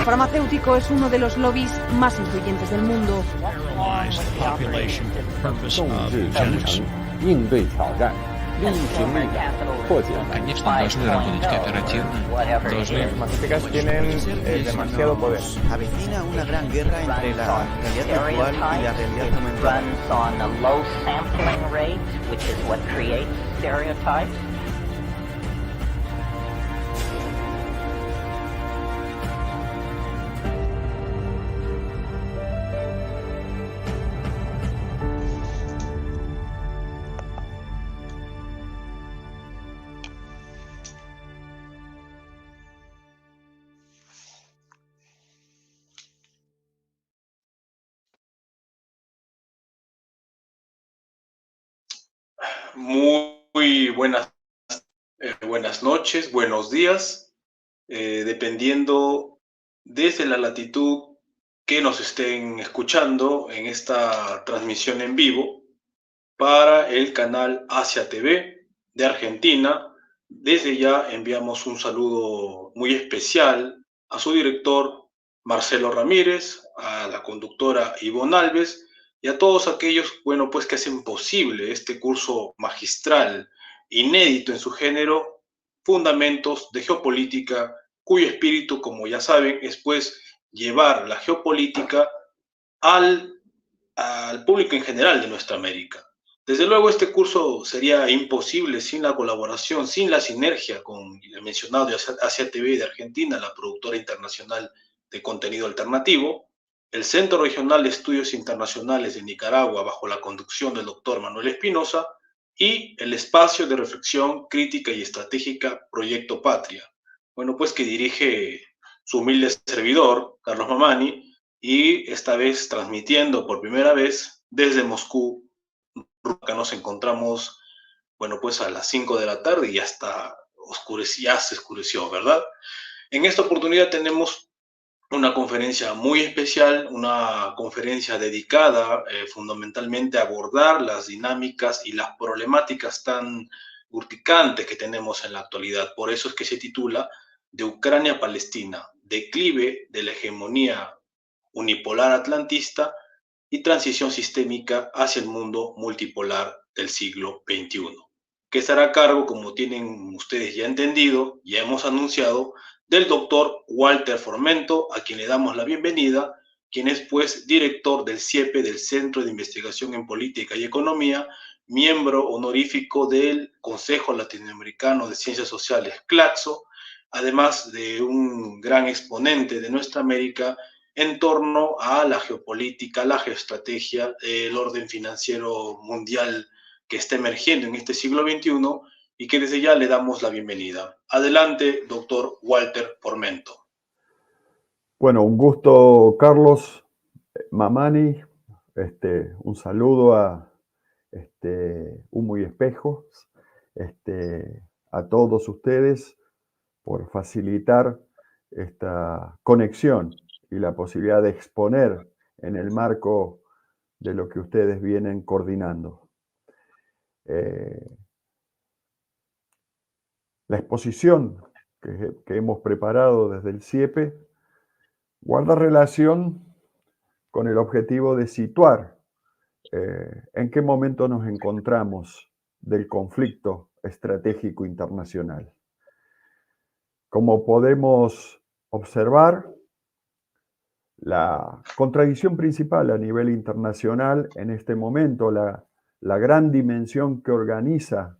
farmacéutico es uno de los lobbies más influyentes del mundo. 应对挑战，利益群力破解。 Конечно, должны работать кооперативно. Должны... Las farmacéuticas tienen demasiado poder. Avecina una gran guerra entre la realidad virtual y la realidad aumentada. Muy buenas noches, buenos días, dependiendo desde la latitud que nos estén escuchando en esta transmisión en vivo para el canal Asia TV de Argentina. Desde ya enviamos un saludo muy especial a su director Marcelo Ramírez, a la conductora Ivonne Alves, y a todos aquellos, bueno, pues que hacen posible este curso magistral, inédito en su género, Fundamentos de Geopolítica, cuyo espíritu, como ya saben, es pues llevar la geopolítica al público en general de nuestra América. Desde luego, este curso sería imposible sin la colaboración, sin la sinergia con el mencionado de Asia TV de Argentina, la productora internacional de contenido alternativo, el Centro Regional de Estudios Internacionales de Nicaragua, bajo la conducción del doctor Manuel Espinosa, y el espacio de reflexión crítica y estratégica Proyecto Patria, bueno, pues que dirige su humilde servidor, Carlos Mamani, y esta vez transmitiendo por primera vez desde Moscú. Acá nos encontramos, bueno, pues a las 5 de la tarde y ya se oscureció, ¿verdad? En esta oportunidad tenemos una conferencia muy especial, una conferencia dedicada fundamentalmente a abordar las dinámicas y las problemáticas tan urticantes que tenemos en la actualidad. Por eso es que se titula De Ucrania a Palestina, declive de la hegemonía unipolar atlantista y transición sistémica hacia el mundo multipolar del siglo XXI, que estará a cargo, como tienen ustedes ya entendido, ya hemos anunciado, del doctor Walter Formento, a quien le damos la bienvenida, quien es pues director del CIEPE, del Centro de Investigación en Política y Economía, miembro honorífico del Consejo Latinoamericano de Ciencias Sociales, CLACSO, además de un gran exponente de nuestra América en torno a la geopolítica, la geoestrategia, el orden financiero mundial que está emergiendo en este siglo XXI y que desde ya le damos la bienvenida. Adelante, doctor Walter Formento. Bueno, un gusto, Carlos Mamani. Un saludo a Humo y Espejos, a todos ustedes por facilitar esta conexión y la posibilidad de exponer en el marco de lo que ustedes vienen coordinando. La exposición que hemos preparado desde el CIEPE guarda relación con el objetivo de situar en qué momento nos encontramos del conflicto estratégico internacional. Como podemos observar, la contradicción principal a nivel internacional en este momento, la gran dimensión que organiza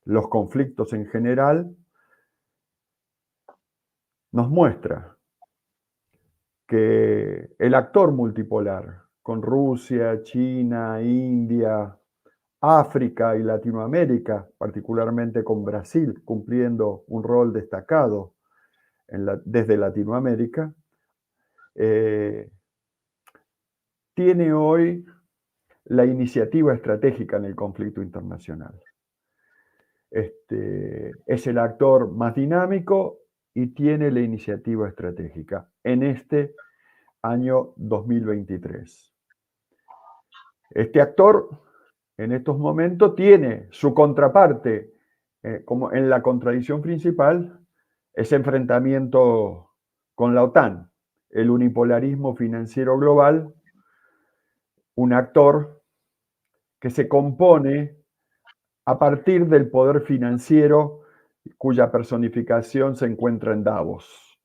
los conflictos en general, nos muestra que el actor multipolar, con Rusia, China, India, África y Latinoamérica, particularmente con Brasil, cumpliendo un rol destacado desde Latinoamérica, tiene hoy la iniciativa estratégica en el conflicto internacional. Es el actor más dinámico y tiene la iniciativa estratégica en este año 2023. Este actor, en estos momentos, tiene su contraparte, como en la contradicción principal, ese enfrentamiento con la OTAN, el unipolarismo financiero global, un actor que se compone a partir del poder financiero cuya personificación se encuentra en Davos.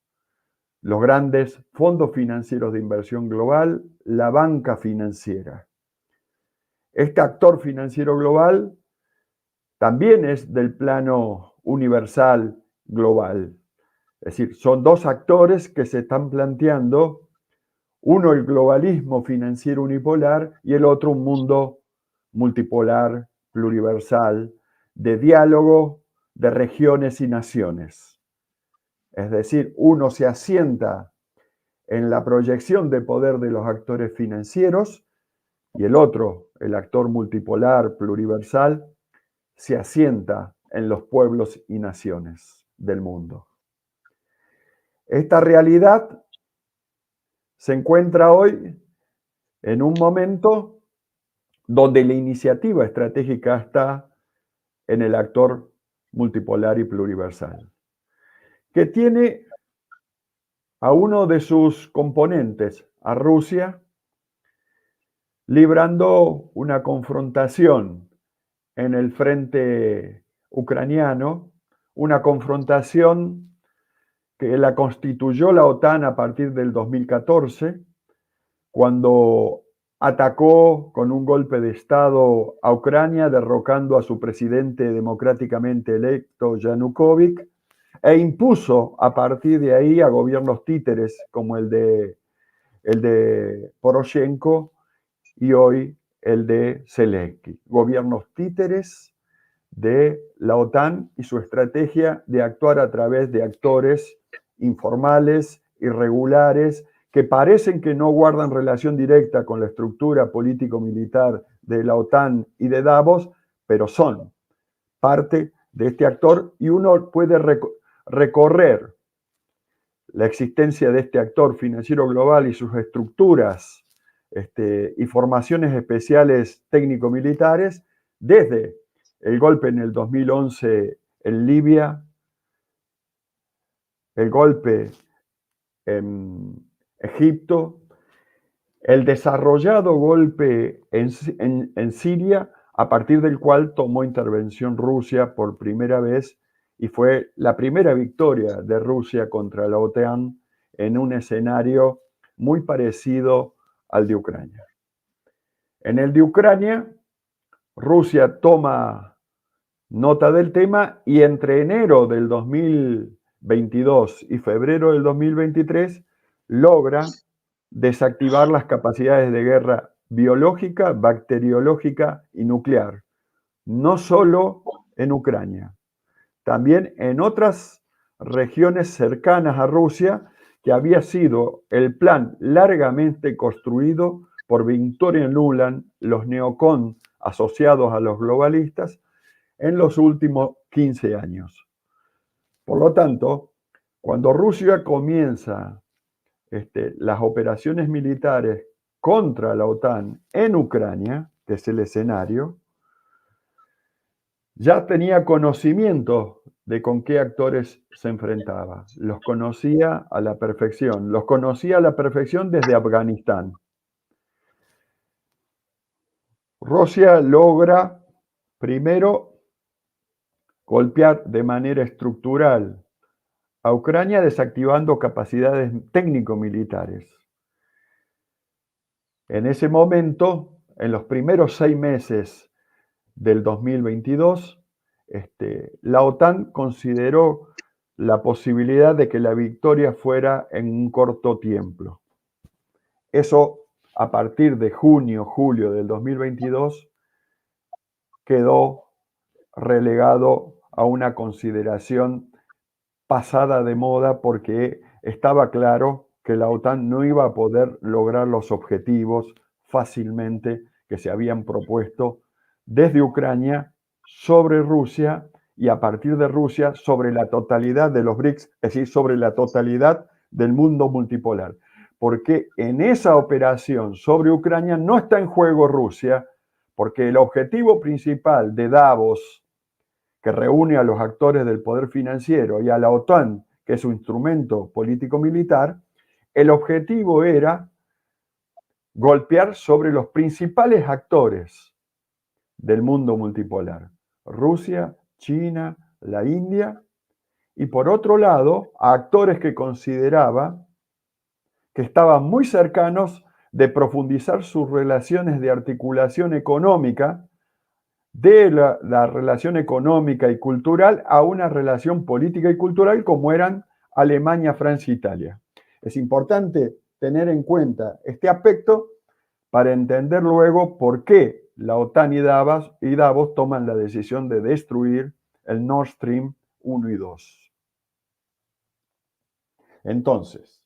Los grandes fondos financieros de inversión global, la banca financiera. Este actor financiero global también es del plano universal global. Es decir, son dos actores que se están planteando, uno el globalismo financiero unipolar y el otro un mundo multipolar, pluriversal, de diálogo de regiones y naciones. Es decir, uno se asienta en la proyección de poder de los actores financieros y el otro, el actor multipolar, pluriversal, se asienta en los pueblos y naciones del mundo. Esta realidad se encuentra hoy en un momento donde la iniciativa estratégica está en el actor multipolar y pluriversal, que tiene a uno de sus componentes, a Rusia, librando una confrontación en el frente ucraniano, una confrontación que la constituyó la OTAN a partir del 2014, cuando atacó con un golpe de Estado a Ucrania, derrocando a su presidente democráticamente electo, Yanukovych, e impuso a partir de ahí a gobiernos títeres como el de Poroshenko y hoy el de Zelensky. Gobiernos títeres de la OTAN y su estrategia de actuar a través de actores informales, irregulares, que parecen que no guardan relación directa con la estructura político-militar de la OTAN y de Davos, pero son parte de este actor y uno puede recorrer la existencia de este actor financiero global y sus estructuras y formaciones especiales técnico-militares desde el golpe en el 2011 en Libia, el golpe en Egipto, el desarrollado golpe en Siria, a partir del cual tomó intervención Rusia por primera vez y fue la primera victoria de Rusia contra la OTAN en un escenario muy parecido al de Ucrania. En el de Ucrania, Rusia toma nota del tema y entre enero del 2022 y febrero del 2023 logra desactivar las capacidades de guerra biológica, bacteriológica y nuclear, no solo en Ucrania, también en otras regiones cercanas a Rusia, que había sido el plan largamente construido por Victoria Nuland, los neocon asociados a los globalistas, en los últimos 15 años. Por lo tanto, cuando Rusia comienza las operaciones militares contra la OTAN en Ucrania, que es el escenario, ya tenía conocimiento de con qué actores se enfrentaba. Los conocía a la perfección. Los conocía a la perfección desde Afganistán. Rusia logra primero golpear de manera estructural a Ucrania desactivando capacidades técnico-militares. En ese momento, en los primeros 6 meses del 2022, la OTAN consideró la posibilidad de que la victoria fuera en un corto tiempo. Eso, a partir de junio, julio del 2022, quedó relegado a una consideración pasada de moda porque estaba claro que la OTAN no iba a poder lograr los objetivos fácilmente que se habían propuesto desde Ucrania sobre Rusia y a partir de Rusia sobre la totalidad de los BRICS, es decir, sobre la totalidad del mundo multipolar. Porque en esa operación sobre Ucrania no está en juego Rusia, porque el objetivo principal de Davos, que reúne a los actores del poder financiero, y a la OTAN, que es su instrumento político-militar, el objetivo era golpear sobre los principales actores del mundo multipolar: Rusia, China, la India, y por otro lado, a actores que consideraba que estaban muy cercanos de profundizar sus relaciones de articulación económica, de la relación económica y cultural a una relación política y cultural como eran Alemania, Francia e Italia. Es importante tener en cuenta este aspecto para entender luego por qué la OTAN y Davos toman la decisión de destruir el Nord Stream 1 y 2. Entonces,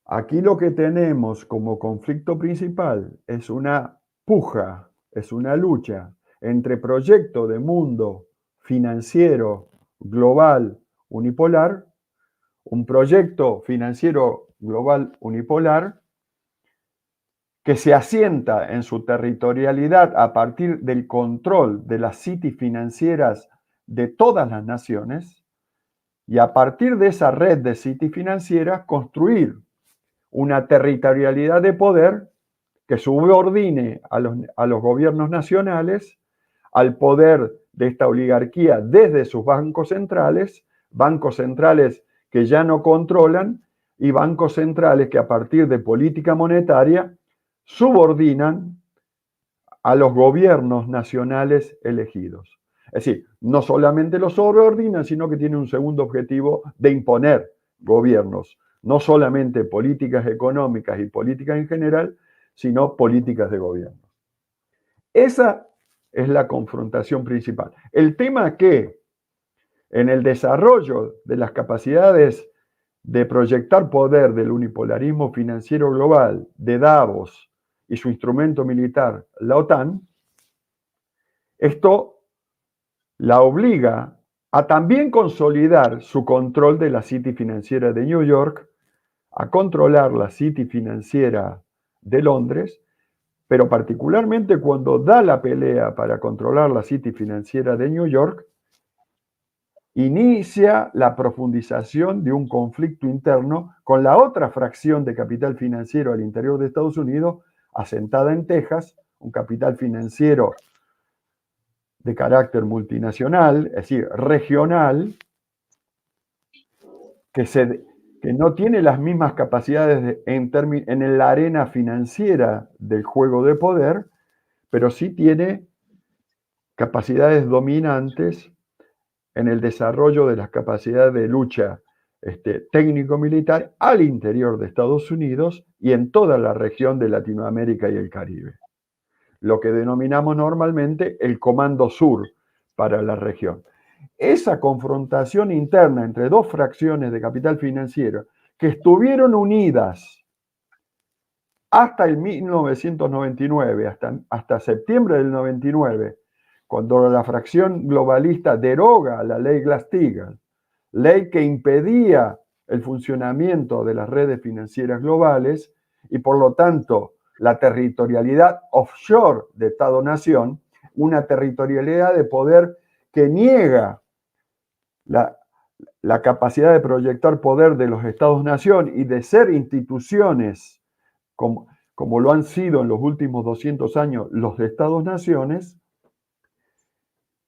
aquí lo que tenemos como conflicto principal es una puja, es una lucha entre proyecto de mundo financiero global unipolar, un proyecto financiero global unipolar que se asienta en su territorialidad a partir del control de las cities financieras de todas las naciones, y a partir de esa red de cities financieras construir una territorialidad de poder que subordine a los gobiernos nacionales al poder de esta oligarquía desde sus bancos centrales que ya no controlan y bancos centrales que a partir de política monetaria subordinan a los gobiernos nacionales elegidos. Es decir, no solamente los sobreordinan, sino que tienen un segundo objetivo de imponer gobiernos, no solamente políticas económicas y políticas en general, sino políticas de gobierno. Esa es la confrontación principal. El tema que en el desarrollo de las capacidades de proyectar poder del unipolarismo financiero global de Davos y su instrumento militar, la OTAN, esto la obliga a también consolidar su control de la City financiera de New York, a controlar la City financiera de Londres, pero particularmente cuando da la pelea para controlar la City financiera de New York, inicia la profundización de un conflicto interno con la otra fracción de capital financiero al interior de Estados Unidos, asentada en Texas, un capital financiero de carácter multinacional, es decir, regional, que no tiene las mismas capacidades en la arena financiera del juego de poder, pero sí tiene capacidades dominantes en el desarrollo de las capacidades de lucha técnico-militar al interior de Estados Unidos y en toda la región de Latinoamérica y el Caribe. Lo que denominamos normalmente el Comando Sur para la región. Esa confrontación interna entre dos fracciones de capital financiero que estuvieron unidas hasta el 1999, hasta septiembre del 99, cuando la fracción globalista deroga la ley Glass-Steagall, ley que impedía el funcionamiento de las redes financieras globales y por lo tanto la territorialidad offshore de Estado-nación, una territorialidad de poder que niega la capacidad de proyectar poder de los Estados-nación y de ser instituciones como lo han sido en los últimos 200 años los Estados-naciones.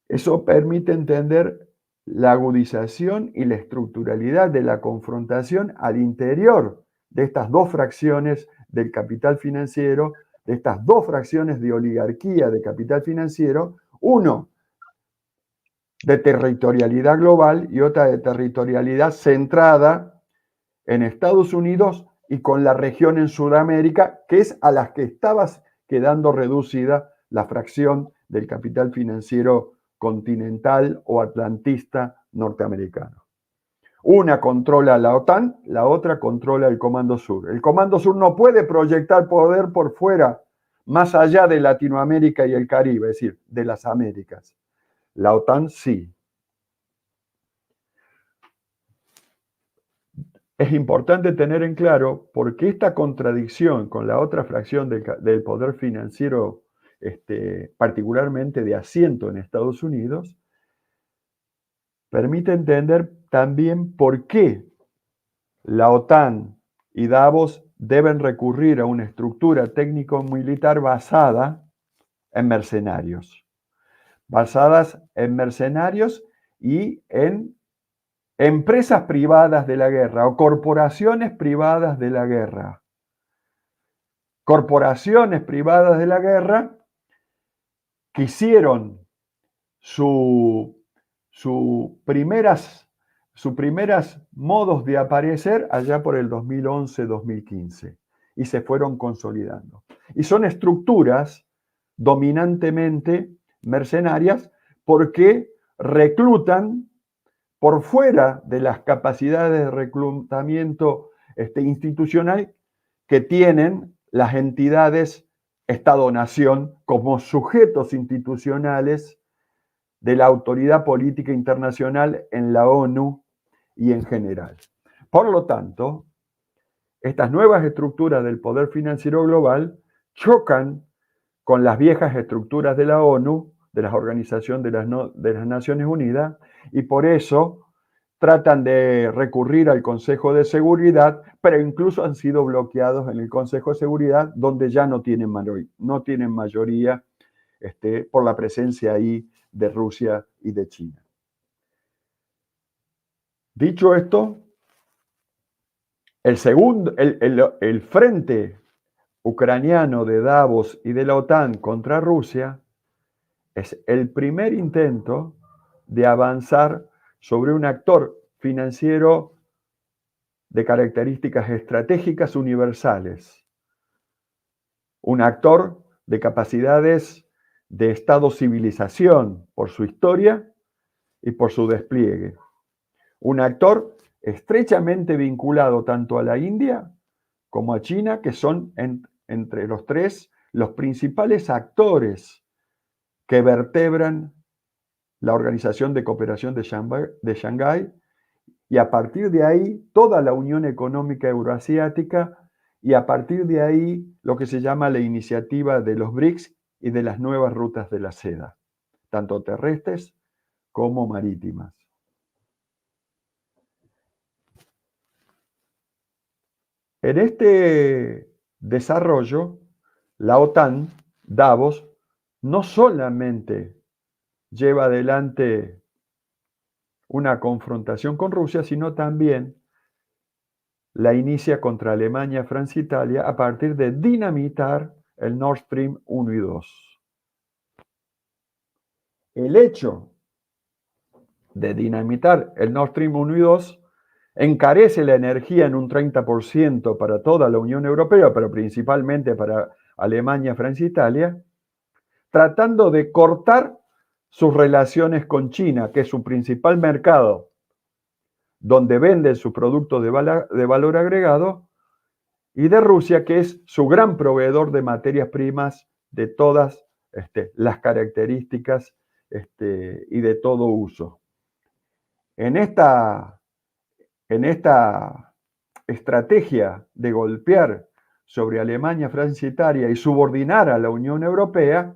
Eso permite entender la agudización y la estructuralidad de la confrontación al interior de estas dos fracciones del capital financiero, de estas dos fracciones de oligarquía de capital financiero, uno de territorialidad global y otra de territorialidad centrada en Estados Unidos y con la región en Sudamérica, que es a las que estaba quedando reducida la fracción del capital financiero continental o atlantista norteamericano. Una controla la OTAN, la otra controla el Comando Sur. El Comando Sur no puede proyectar poder por fuera, más allá de Latinoamérica y el Caribe, es decir, de las Américas. La OTAN sí. Es importante tener en claro por qué esta contradicción con la otra fracción del poder financiero, particularmente de asiento en Estados Unidos, permite entender también por qué la OTAN y Davos deben recurrir a una estructura técnico-militar basada en mercenarios. Basadas en mercenarios y en empresas privadas de la guerra o corporaciones privadas de la guerra. Corporaciones privadas de la guerra que hicieron sus primeras modos de aparecer allá por el 2011-2015 y se fueron consolidando. Y son estructuras dominantemente mercenarias porque reclutan por fuera de las capacidades de reclutamiento institucional que tienen las entidades Estado-Nación como sujetos institucionales de la autoridad política internacional en la ONU y en general. Por lo tanto, estas nuevas estructuras del poder financiero global chocan con las viejas estructuras de la ONU, de la Organización de las Naciones Unidas, y por eso tratan de recurrir al Consejo de Seguridad, pero incluso han sido bloqueados en el Consejo de Seguridad, donde ya no tienen mayoría por la presencia ahí de Rusia y de China. Dicho esto, el frente ucraniano de Davos y de la OTAN contra Rusia es el primer intento de avanzar sobre un actor financiero de características estratégicas universales, un actor de capacidades de Estado-civilización por su historia y por su despliegue, un actor estrechamente vinculado tanto a la India como a China, que son entre los tres los principales actores que vertebran la Organización de Cooperación de Shanghái, y a partir de ahí toda la Unión Económica Euroasiática, y a partir de ahí lo que se llama la iniciativa de los BRICS y de las nuevas rutas de la seda, tanto terrestres como marítimas. En este desarrollo, la OTAN, Davos, no solamente lleva adelante una confrontación con Rusia, sino también la inicia contra Alemania, Francia e Italia a partir de dinamitar el Nord Stream 1 y 2. El hecho de dinamitar el Nord Stream 1 y 2 encarece la energía en un 30% para toda la Unión Europea, pero principalmente para Alemania, Francia e Italia, tratando de cortar sus relaciones con China, que es su principal mercado, donde venden sus productos de valor agregado, y de Rusia, que es su gran proveedor de materias primas de todas las características y de todo uso. En esta estrategia de golpear sobre Alemania, Francia e Italia y subordinar a la Unión Europea,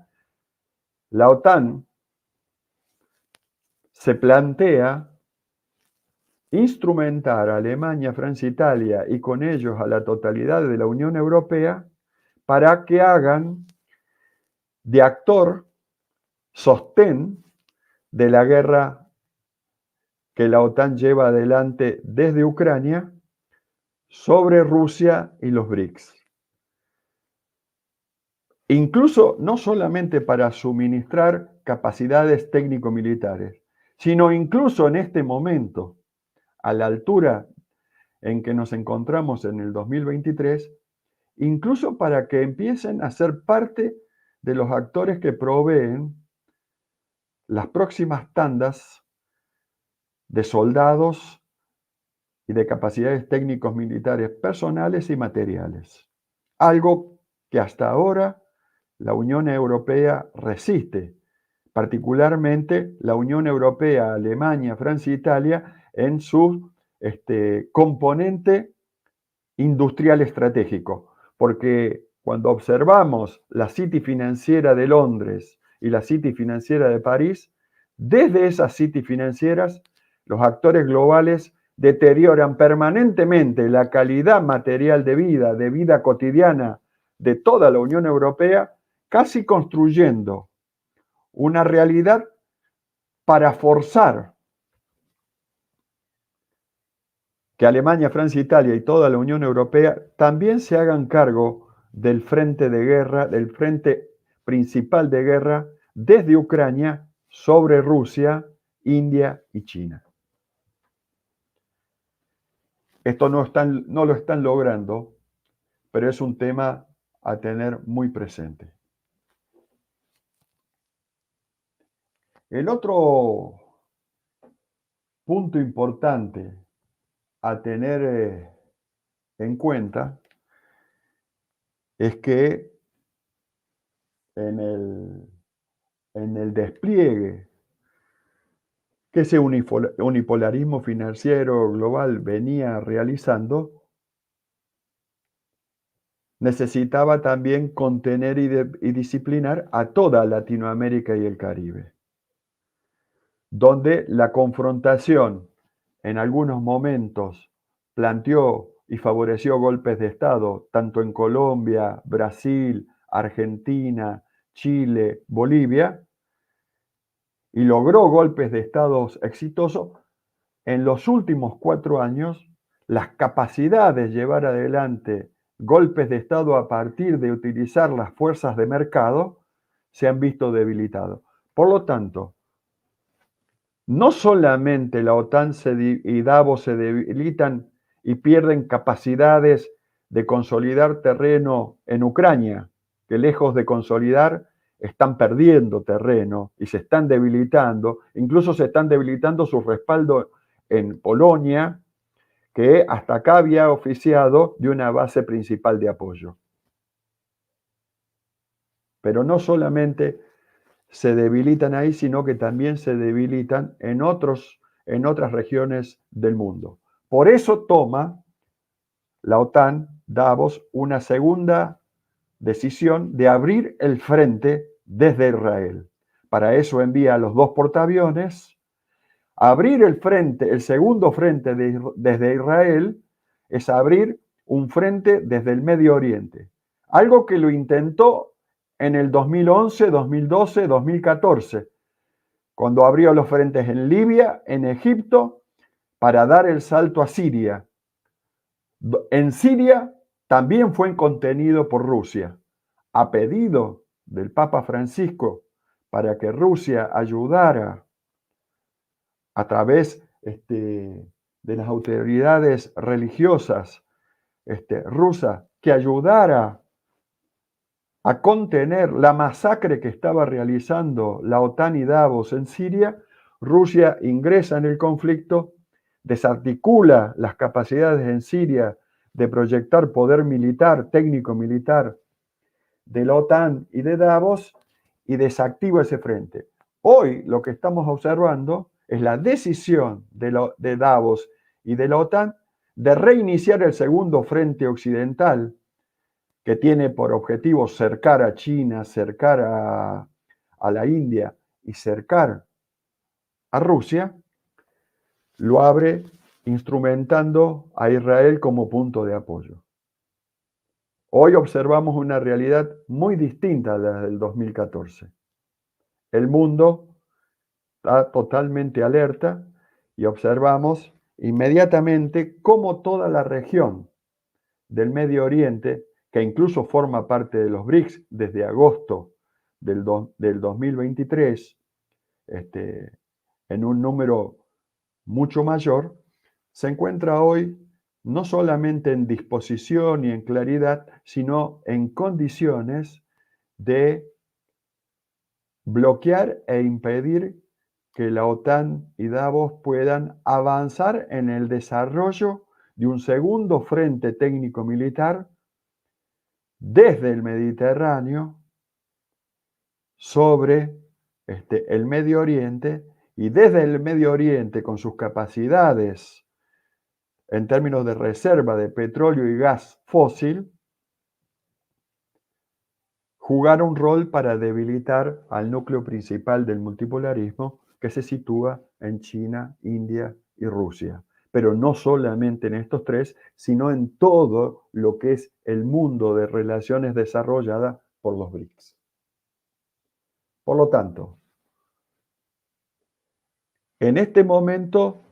la OTAN se plantea instrumentar a Alemania, Francia e Italia y con ellos a la totalidad de la Unión Europea para que hagan de actor sostén de la guerra que la OTAN lleva adelante desde Ucrania sobre Rusia y los BRICS. Incluso no solamente para suministrar capacidades técnico-militares, sino incluso en este momento, a la altura en que nos encontramos en el 2023, incluso para que empiecen a ser parte de los actores que proveen las próximas tandas de soldados y de capacidades técnicos militares personales y materiales. Algo que hasta ahora la Unión Europea resiste, particularmente la Unión Europea, Alemania, Francia e Italia, en su componente industrial estratégico. Porque cuando observamos la City financiera de Londres y la City financiera de París, desde esas City financieras, los actores globales deterioran permanentemente la calidad material de vida cotidiana de toda la Unión Europea, casi construyendo una realidad para forzar que Alemania, Francia, Italia y toda la Unión Europea también se hagan cargo del frente de guerra, del frente principal de guerra desde Ucrania sobre Rusia, India y China. Esto no lo están logrando, pero es un tema a tener muy presente. El otro punto importante a tener en cuenta es que en el despliegue que ese unipolarismo financiero global venía realizando, necesitaba también contener y disciplinar a toda Latinoamérica y el Caribe, donde la confrontación en algunos momentos planteó y favoreció golpes de Estado, tanto en Colombia, Brasil, Argentina, Chile, Bolivia, y logró golpes de Estado exitosos. En los últimos 4 años, las capacidades de llevar adelante golpes de Estado a partir de utilizar las fuerzas de mercado se han visto debilitados. Por lo tanto, no solamente la OTAN y Davos se debilitan y pierden capacidades de consolidar terreno en Ucrania, que lejos de consolidar están perdiendo terreno y se están debilitando, incluso se están debilitando su respaldo en Polonia, que hasta acá había oficiado de una base principal de apoyo. Pero no solamente se debilitan ahí, sino que también se debilitan en otras regiones del mundo. Por eso toma la OTAN, Davos, una segunda decisión de abrir el frente desde Israel. Para eso envía a los 2 portaaviones. Abrir el frente, el segundo frente desde Israel, es abrir un frente desde el Medio Oriente. Algo que lo intentó en el 2011, 2012, 2014, cuando abrió los frentes en Libia, en Egipto, para dar el salto a Siria. En Siria también fue contenido por Rusia, a pedido del Papa Francisco, para que Rusia ayudara a través de las autoridades religiosas rusas, que ayudara a contener la masacre que estaba realizando la OTAN y Davos en Siria. Rusia ingresa en el conflicto, desarticula las capacidades en Siria de proyectar poder militar, técnico-militar de la OTAN y de Davos, y desactiva ese frente. Hoy lo que estamos observando es la decisión de Davos y de la OTAN de reiniciar el segundo frente occidental, que tiene por objetivo cercar a China, cercar a la India y cercar a Rusia. Lo abre instrumentando a Israel como punto de apoyo. Hoy observamos una realidad muy distinta a la del 2014. El mundo está totalmente alerta y observamos inmediatamente cómo toda la región del Medio Oriente, que incluso forma parte de los BRICS desde agosto del 2023, en un número mucho mayor, se encuentra hoy no solamente en disposición y en claridad, sino en condiciones de bloquear e impedir que la OTAN y Davos puedan avanzar en el desarrollo de un segundo frente técnico-militar desde el Mediterráneo sobre el Medio Oriente, y desde el Medio Oriente, con sus capacidades en términos de reserva de petróleo y gas fósil, jugar un rol para debilitar al núcleo principal del multipolarismo, que se sitúa en China, India y Rusia. pero no solamente en estos tres, sino en todo lo que es el mundo de relaciones desarrollada por los BRICS. Por lo tanto, en este momento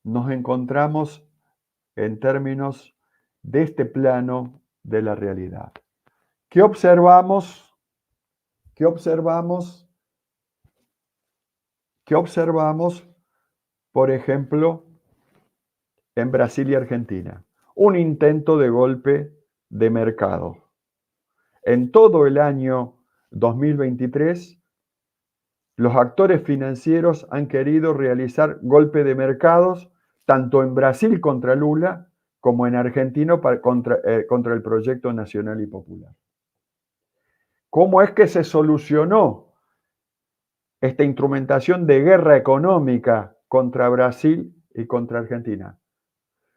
nos encontramos en términos de este plano de la realidad. ¿Qué observamos? ¿Qué observamos? ¿Qué observamos, por ejemplo, en Brasil y Argentina? Un intento de golpe de mercado. En todo el año 2023, los actores financieros han querido realizar golpe de mercados tanto en Brasil contra Lula como en Argentina contra el proyecto nacional y popular. ¿Cómo es que se solucionó esta instrumentación de guerra económica contra Brasil y contra Argentina?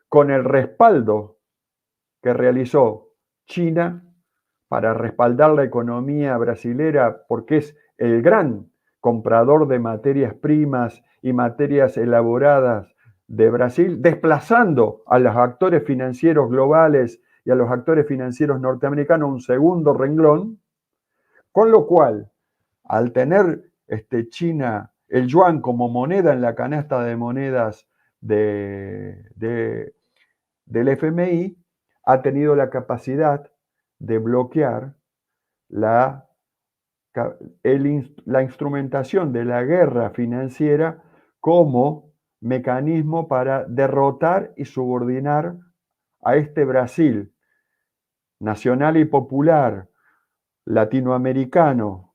Con el respaldo que realizó China para respaldar la economía brasilera, porque es el gran comprador de materias primas y materias elaboradas de Brasil, desplazando a los actores financieros globales y a los actores financieros norteamericanos un segundo renglón, con lo cual, al tener China el yuan como moneda en la canasta de monedas del FMI, ha tenido la capacidad de bloquear la instrumentación de la guerra financiera como mecanismo para derrotar y subordinar a este Brasil nacional y popular latinoamericano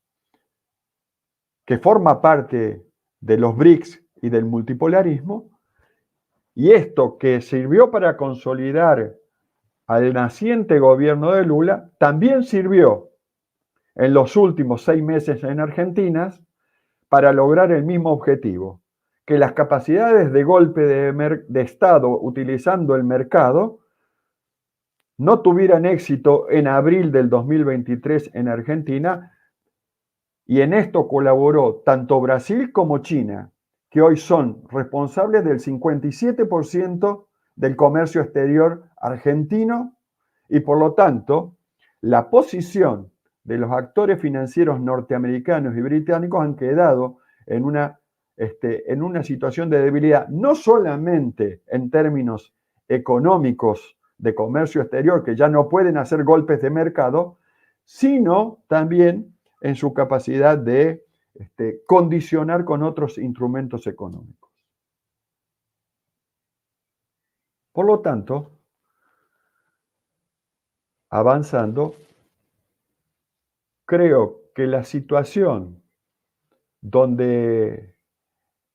que forma parte de los BRICS y del multipolarismo, y esto que sirvió para consolidar al naciente gobierno de Lula, también sirvió en los últimos 6 meses en Argentina para lograr el mismo objetivo, que las capacidades de golpe de Estado utilizando el mercado no tuvieran éxito en abril del 2023 en Argentina, y en esto colaboró tanto Brasil como China, que hoy son responsables del 57% del comercio exterior argentino, y por lo tanto, la posición de los actores financieros norteamericanos y británicos han quedado en una situación de debilidad, no solamente en términos económicos de comercio exterior, que ya no pueden hacer golpes de mercado, sino también en su capacidad de condicionar con otros instrumentos económicos. Por lo tanto, avanzando, creo que la situación donde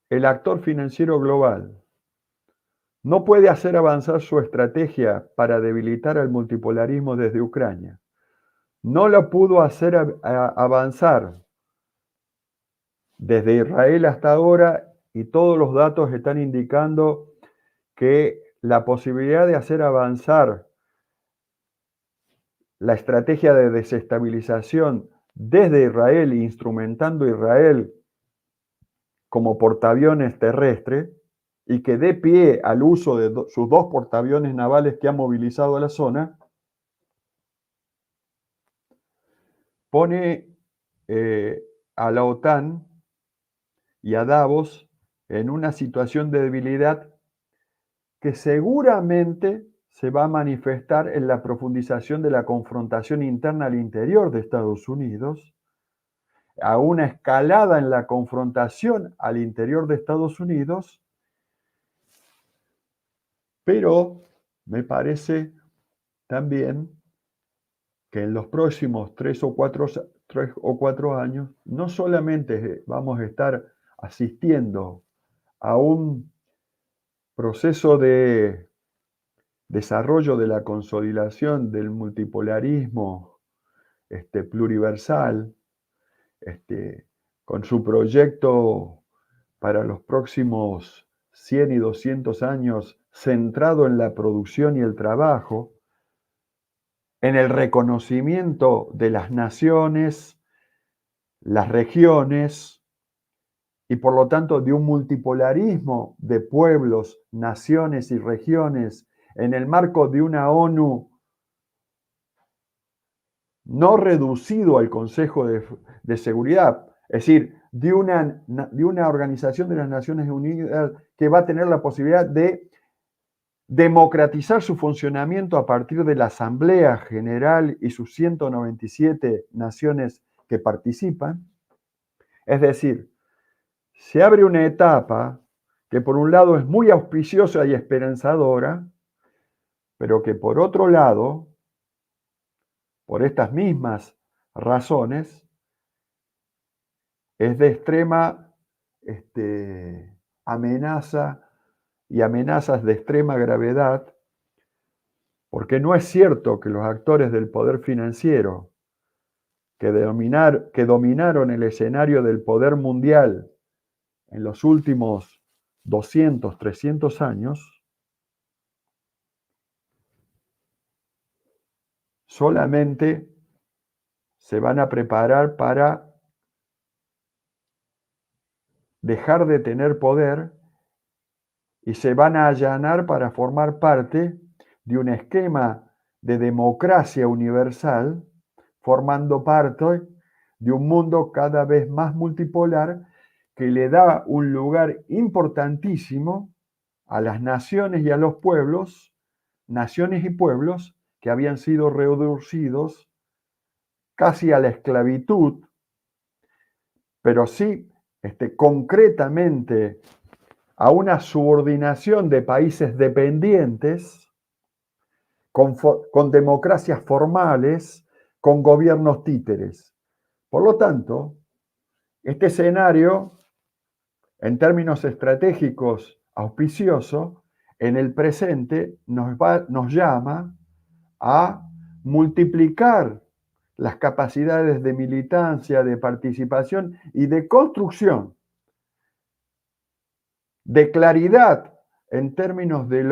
el actor financiero global no puede hacer avanzar su estrategia para debilitar al multipolarismo desde Ucrania, no la pudo hacer avanzar desde Israel hasta ahora, y todos los datos están indicando que la posibilidad de hacer avanzar la estrategia de desestabilización desde Israel, instrumentando a Israel como portaaviones terrestre, y que dé pie al uso de sus 2 portaaviones navales que ha movilizado a la zona, pone a la OTAN y a Davos en una situación de debilidad que seguramente se va a manifestar en la profundización de la confrontación interna al interior de Estados Unidos, a una escalada en la confrontación al interior de Estados Unidos, pero me parece también que en los próximos 3 o 4 años no solamente vamos a estar asistiendo a un proceso de desarrollo de la consolidación del multipolarismo pluriversal, con su proyecto para los próximos 100 y 200 años centrado en la producción y el trabajo, en el reconocimiento de las naciones, las regiones y por lo tanto de un multipolarismo de pueblos, naciones y regiones en el marco de una ONU no reducido al Consejo de Seguridad, es decir, de una organización de las Naciones Unidas que va a tener la posibilidad de democratizar su funcionamiento a partir de la Asamblea General y sus 197 naciones que participan. Es decir, se abre una etapa que por un lado es muy auspiciosa y esperanzadora, pero que por otro lado, por estas mismas razones, es de extrema amenaza y amenazas de extrema gravedad, porque no es cierto que los actores del poder financiero que dominaron el escenario del poder mundial en los últimos 200, 300 años, solamente se van a preparar para dejar de tener poder y se van a allanar para formar parte de un esquema de democracia universal, formando parte de un mundo cada vez más multipolar que le da un lugar importantísimo a las naciones y a los pueblos, naciones y pueblos que habían sido reducidos casi a la esclavitud, pero sí concretamente a una subordinación de países dependientes, con democracias formales, con gobiernos títeres. Por lo tanto, este escenario, en términos estratégicos auspicioso, en el presente nos llama a multiplicar las capacidades de militancia, de participación y de construcción, de claridad en términos de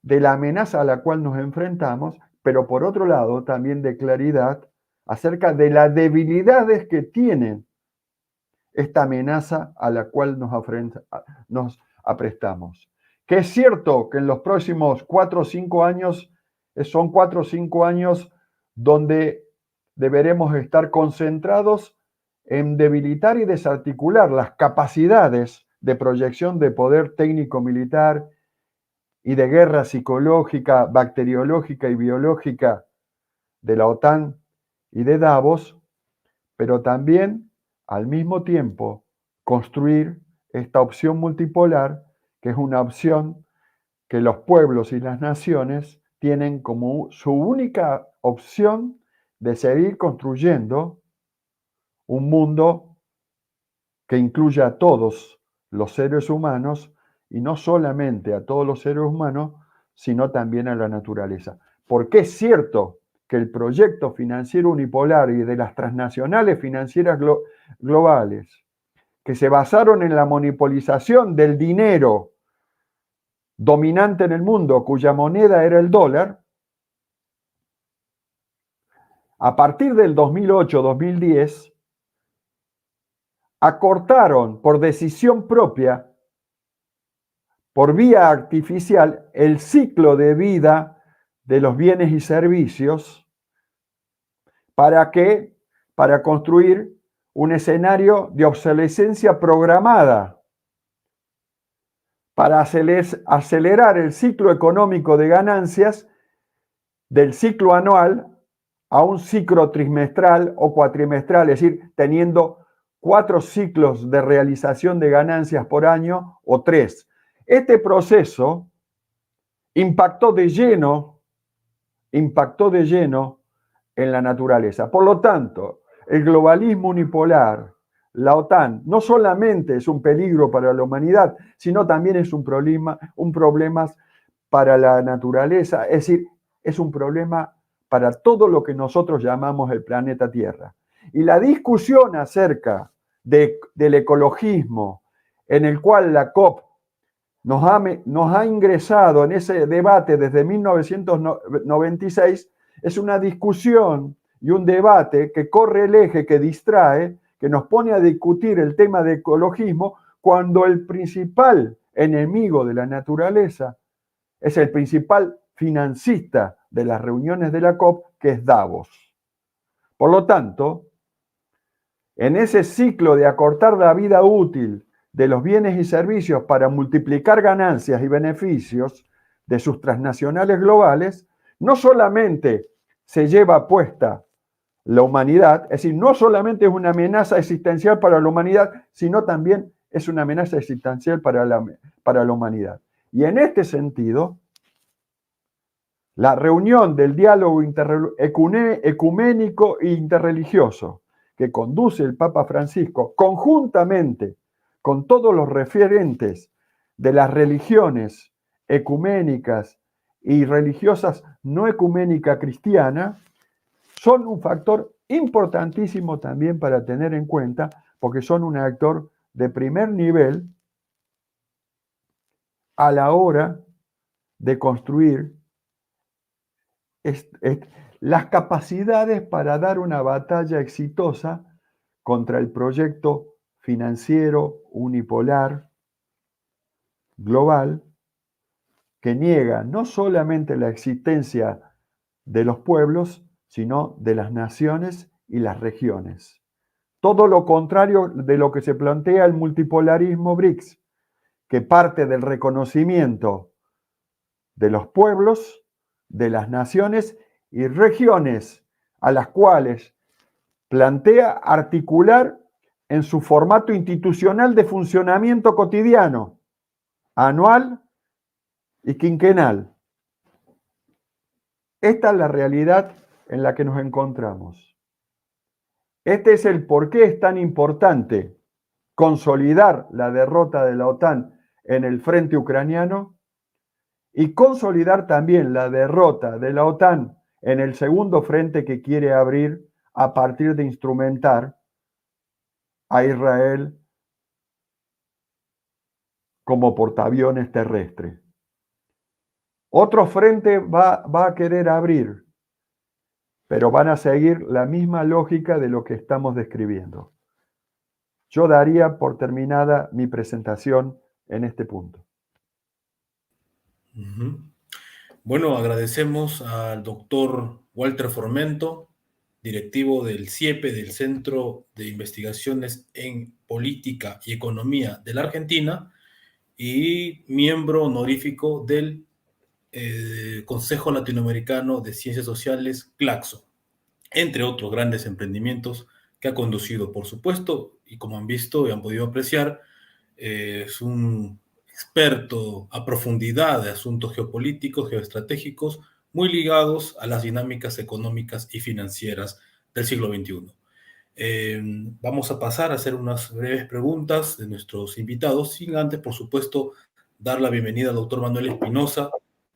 la amenaza a la cual nos enfrentamos, pero por otro lado también de claridad acerca de las debilidades que tiene esta amenaza a la cual nos aprestamos. Que es cierto que en los próximos 4 o 5 años, son 4 o 5 años donde deberemos estar concentrados en debilitar y desarticular las capacidades de proyección de poder técnico-militar y de guerra psicológica, bacteriológica y biológica de la OTAN y de Davos, pero también, al mismo tiempo, construir esta opción multipolar, que es una opción que los pueblos y las naciones tienen como su única opción de seguir construyendo un mundo que incluya a todos los seres humanos, y no solamente a todos los seres humanos, sino también a la naturaleza. Porque es cierto que el proyecto financiero unipolar y de las transnacionales financieras globales, que se basaron en la monopolización del dinero dominante en el mundo, cuya moneda era el dólar, a partir del 2008-2010, acortaron por decisión propia, por vía artificial, el ciclo de vida de los bienes y servicios. ¿Para qué? Para construir un escenario de obsolescencia programada, para acelerar el ciclo económico de ganancias del ciclo anual a un ciclo trimestral o cuatrimestral, es decir, teniendo 4 ciclos de realización de ganancias por año o 3. Este proceso impactó de lleno en la naturaleza. Por lo tanto, el globalismo unipolar, la OTAN, no solamente es un peligro para la humanidad, sino también es un problema para la naturaleza, es decir, es un problema para todo lo que nosotros llamamos el planeta Tierra. Y la discusión acerca del ecologismo, en el cual la COP nos ha ingresado en ese debate desde 1996, es una discusión y un debate que corre el eje, que distrae, que nos pone a discutir el tema de ecologismo cuando el principal enemigo de la naturaleza es el principal financista de las reuniones de la COP, que es Davos. Por lo tanto, en ese ciclo de acortar la vida útil de los bienes y servicios para multiplicar ganancias y beneficios de sus transnacionales globales, no solamente se lleva puesta la humanidad, es decir, no solamente es una amenaza existencial para la humanidad, sino también es una amenaza existencial para la humanidad. Y en este sentido, la reunión del diálogo ecuménico e interreligioso que conduce el Papa Francisco conjuntamente con todos los referentes de las religiones ecuménicas y religiosas no ecuménica cristiana, son un factor importantísimo también para tener en cuenta, porque son un actor de primer nivel a la hora de construir las capacidades para dar una batalla exitosa contra el proyecto financiero unipolar global que niega no solamente la existencia de los pueblos, sino de las naciones y las regiones. Todo lo contrario de lo que se plantea el multipolarismo BRICS, que parte del reconocimiento de los pueblos, de las naciones y regiones, a las cuales plantea articular en su formato institucional de funcionamiento cotidiano, anual y quinquenal. Esta es la realidad en la que nos encontramos. Este es el por qué es tan importante consolidar la derrota de la OTAN en el frente ucraniano y consolidar también la derrota de la OTAN en el segundo frente que quiere abrir a partir de instrumentar a Israel como portaaviones terrestre. Otro frente va a querer abrir, pero van a seguir la misma lógica de lo que estamos describiendo. Yo daría por terminada mi presentación en este punto. Bueno, agradecemos al doctor Walter Formento, directivo del CIEPE, del Centro de Investigaciones en Política y Economía de la Argentina, y miembro honorífico del Consejo Latinoamericano de Ciencias Sociales, CLACSO, entre otros grandes emprendimientos que ha conducido, por supuesto, y como han visto y han podido apreciar, es un experto a profundidad de asuntos geopolíticos, geoestratégicos, muy ligados a las dinámicas económicas y financieras del siglo XXI. Vamos a pasar a hacer unas breves preguntas de nuestros invitados, sin antes, por supuesto, dar la bienvenida al doctor Manuel Espinosa,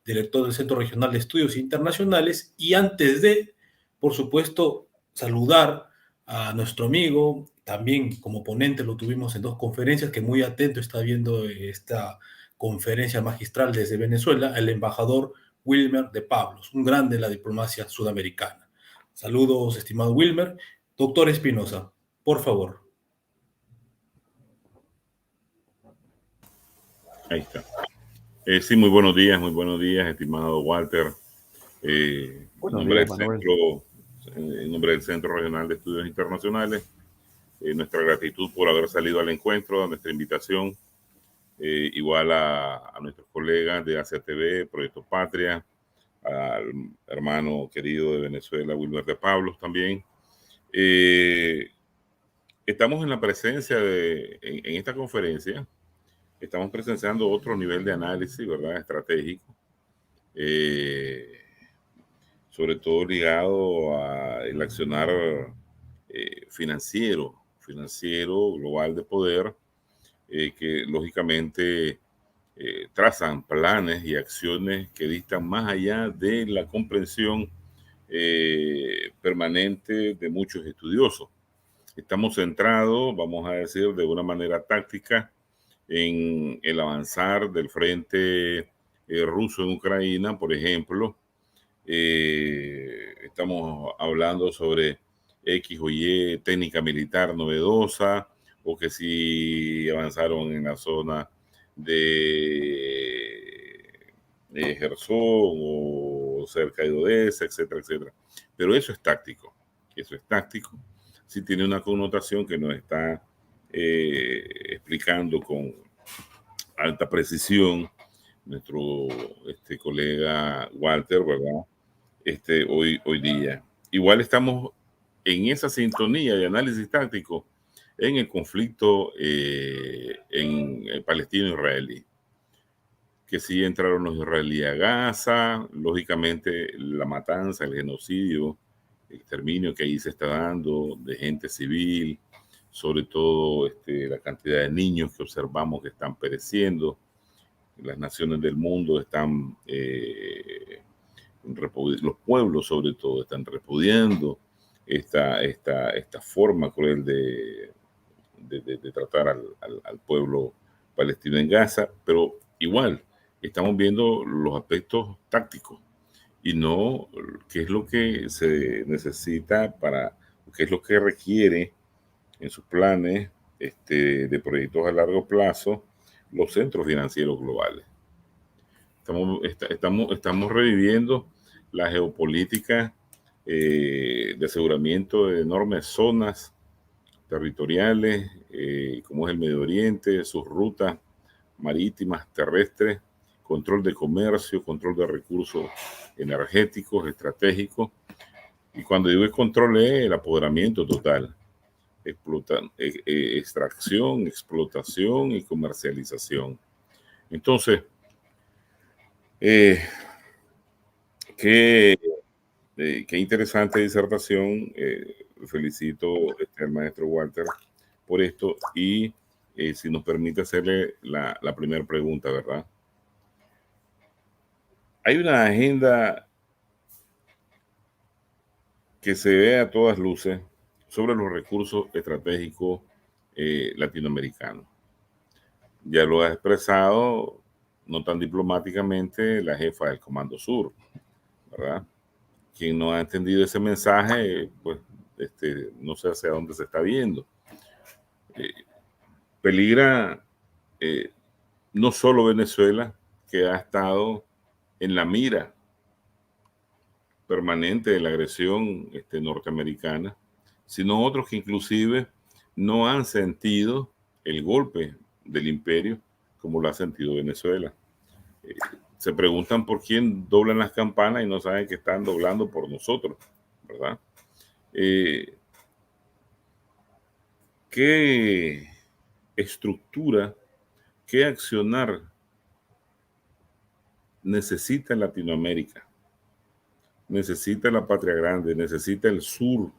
director del Centro Regional de Estudios Internacionales, y antes de, por supuesto, saludar a nuestro amigo, también como ponente lo tuvimos en 2 conferencias, que muy atento está viendo esta conferencia magistral desde Venezuela, el embajador Wilmer de Pablos, un grande de la diplomacia sudamericana. Saludos, estimado Wilmer. Doctor Espinosa, por favor. Ahí está. Sí, muy buenos días, estimado Walter. En nombre del Centro Regional de Estudios Internacionales, nuestra gratitud por haber salido al encuentro, a nuestra invitación, igual a nuestros colegas de Asia TV, Proyecto Patria, al hermano querido de Venezuela, Wilmer de Pablos también. Estamos en la presencia en esta conferencia, estamos presenciando otro nivel de análisis, ¿verdad?, estratégico, sobre todo ligado al accionar financiero global de poder, que lógicamente trazan planes y acciones que distan más allá de la comprensión permanente de muchos estudiosos. Estamos centrados, vamos a decir, de una manera táctica en el avanzar del frente ruso en Ucrania, por ejemplo. Estamos hablando sobre X o Y técnica militar novedosa, o que si avanzaron en la zona de Jersón o cerca de Odessa, etcétera, etcétera. Pero eso es táctico. Sí tiene una connotación que nos está explicando con alta precisión nuestro colega Walter, ¿verdad? Hoy día. Igual estamos en esa sintonía de análisis táctico en el conflicto en el palestino-israelí. Que sí entraron los israelíes a Gaza, lógicamente la matanza, el genocidio, el exterminio que ahí se está dando de gente civil, sobre todo la cantidad de niños que observamos que están pereciendo. Las naciones del mundo están, los pueblos sobre todo, están repudiando esta forma cruel de tratar al pueblo palestino en Gaza, pero igual estamos viendo los aspectos tácticos y no qué es lo que se necesita qué es lo que requiere en sus planes de proyectos a largo plazo los centros financieros globales. Estamos reviviendo la geopolítica de aseguramiento de enormes zonas territoriales, como es el Medio Oriente, sus rutas marítimas, terrestres, control de comercio, control de recursos energéticos, estratégicos. Y cuando digo el control es el apoderamiento total. Extracción, explotación y comercialización. Entonces, qué interesante disertación. Felicito al maestro Walter por esto y si nos permite hacerle la primera pregunta, ¿verdad? Hay una agenda que se ve a todas luces sobre los recursos estratégicos latinoamericanos. Ya lo ha expresado, no tan diplomáticamente, la jefa del Comando Sur, ¿verdad? Quien no ha entendido ese mensaje, pues no sé hacia dónde se está viendo. Peligra no solo Venezuela, que ha estado en la mira permanente de la agresión norteamericana, sino otros que inclusive no han sentido el golpe del imperio como lo ha sentido Venezuela. Se preguntan por quién doblan las campanas y no saben que están doblando por nosotros, ¿verdad? ¿Qué estructura, qué accionar necesita Latinoamérica? Necesita la patria grande, necesita el sur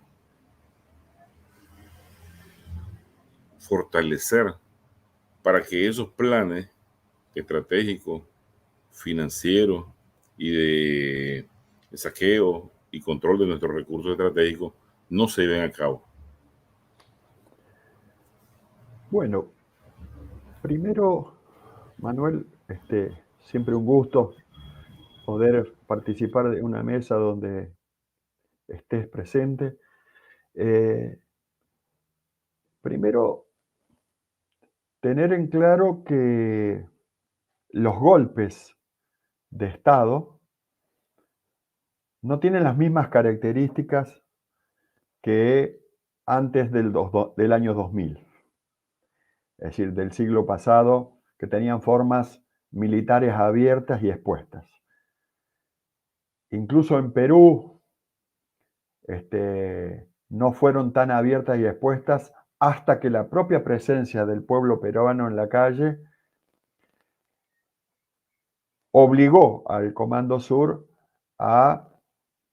fortalecer para que esos planes estratégicos, financieros y de saqueo y control de nuestros recursos estratégicos no se lleven a cabo. Bueno, primero, Manuel, siempre un gusto poder participar de una mesa donde estés presente. Primero, tener en claro que los golpes de Estado no tienen las mismas características que antes del año 2000. Es decir, del siglo pasado, que tenían formas militares abiertas y expuestas. Incluso en Perú, no fueron tan abiertas y expuestas hasta que la propia presencia del pueblo peruano en la calle obligó al Comando Sur a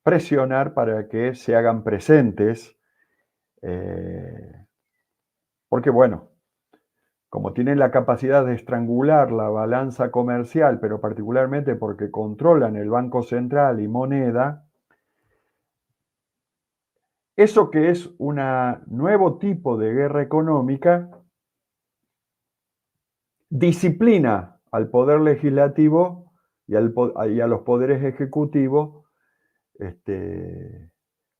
presionar para que se hagan presentes, porque bueno, como tienen la capacidad de estrangular la balanza comercial, pero particularmente porque controlan el Banco Central y moneda, eso que es un nuevo tipo de guerra económica disciplina al poder legislativo y a los poderes ejecutivos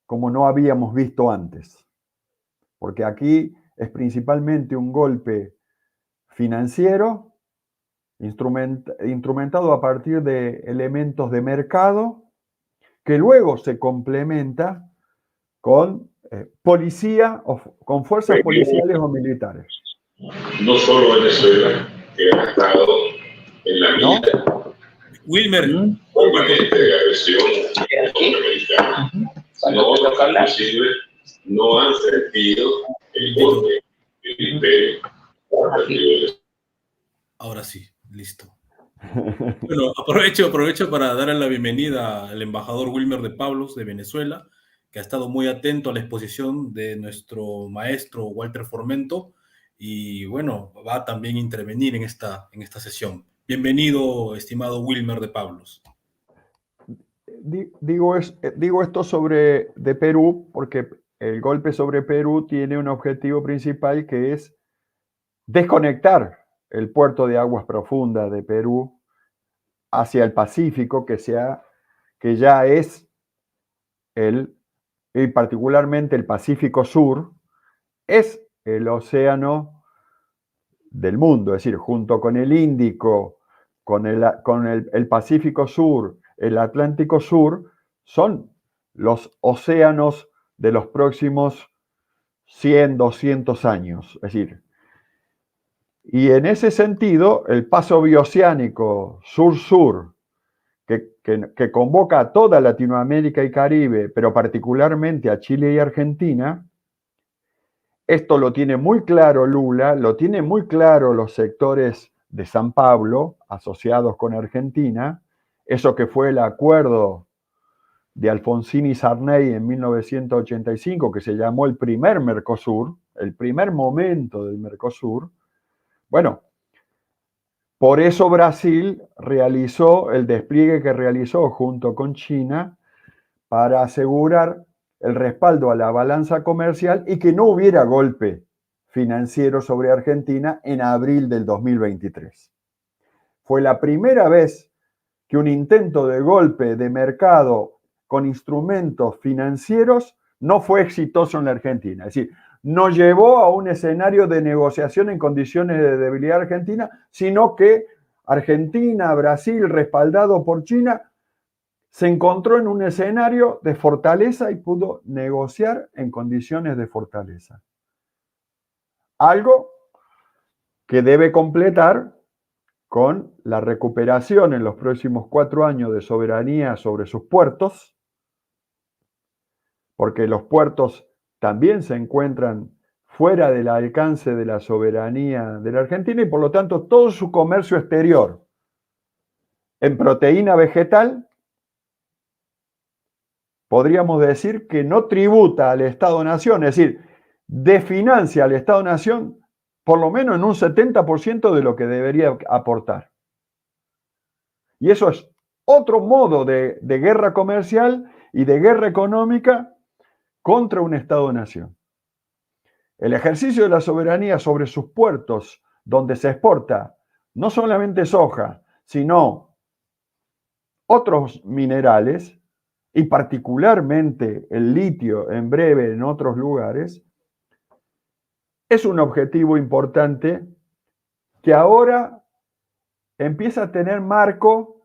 como no habíamos visto antes. Porque aquí es principalmente un golpe financiero, instrumentado a partir de elementos de mercado, que luego se complementa con policía o con fuerzas policiales o militares. No solo Venezuela, que ha estado en la ¿No? lista Wilmer, permanente de agresión norteamericana. No, inclusive, no han sentido el golpe del imperio. ahora sí, listo. Bueno, aprovecho para darle la bienvenida al embajador Wilmer de Pablos de Venezuela, que ha estado muy atento a la exposición de nuestro maestro Walter Formento y bueno, va también a intervenir en esta sesión. Bienvenido, estimado Wilmer de Pablos. Digo esto de Perú porque el golpe sobre Perú tiene un objetivo principal que es desconectar el puerto de aguas profundas de Perú hacia el Pacífico, que ya es y particularmente el Pacífico Sur, es el océano del mundo, es decir, junto con el Índico, con el Pacífico Sur, el Atlántico Sur, son los océanos de los próximos 100, 200 años. Es decir, y en ese sentido, el paso bioceánico sur-sur, que convoca a toda Latinoamérica y Caribe, pero particularmente a Chile y Argentina, esto lo tiene muy claro Lula, lo tiene muy claro los sectores de San Pablo, asociados con Argentina, eso que fue el acuerdo de Alfonsín y Sarney en 1985, que se llamó el primer Mercosur, el primer momento del Mercosur. Bueno, por eso Brasil realizó el despliegue que realizó junto con China para asegurar el respaldo a la balanza comercial y que no hubiera golpe financiero sobre Argentina en abril del 2023. Fue la primera vez que un intento de golpe de mercado con instrumentos financieros no fue exitoso en la Argentina. Es decir, no llevó a un escenario de negociación en condiciones de debilidad argentina, sino que Argentina, Brasil, respaldado por China, se encontró en un escenario de fortaleza y pudo negociar en condiciones de fortaleza. Algo que debe completar con la recuperación en los próximos 4 años de soberanía sobre sus puertos, porque los puertos también se encuentran fuera del alcance de la soberanía de la Argentina y por lo tanto todo su comercio exterior en proteína vegetal podríamos decir que no tributa al Estado-Nación, es decir, desfinancia al Estado-Nación por lo menos en un 70% de lo que debería aportar. Y eso es otro modo de guerra comercial y de guerra económica contra un Estado-Nación. El ejercicio de la soberanía sobre sus puertos, donde se exporta no solamente soja, sino otros minerales, y particularmente el litio en breve en otros lugares, es un objetivo importante que ahora empieza a tener marco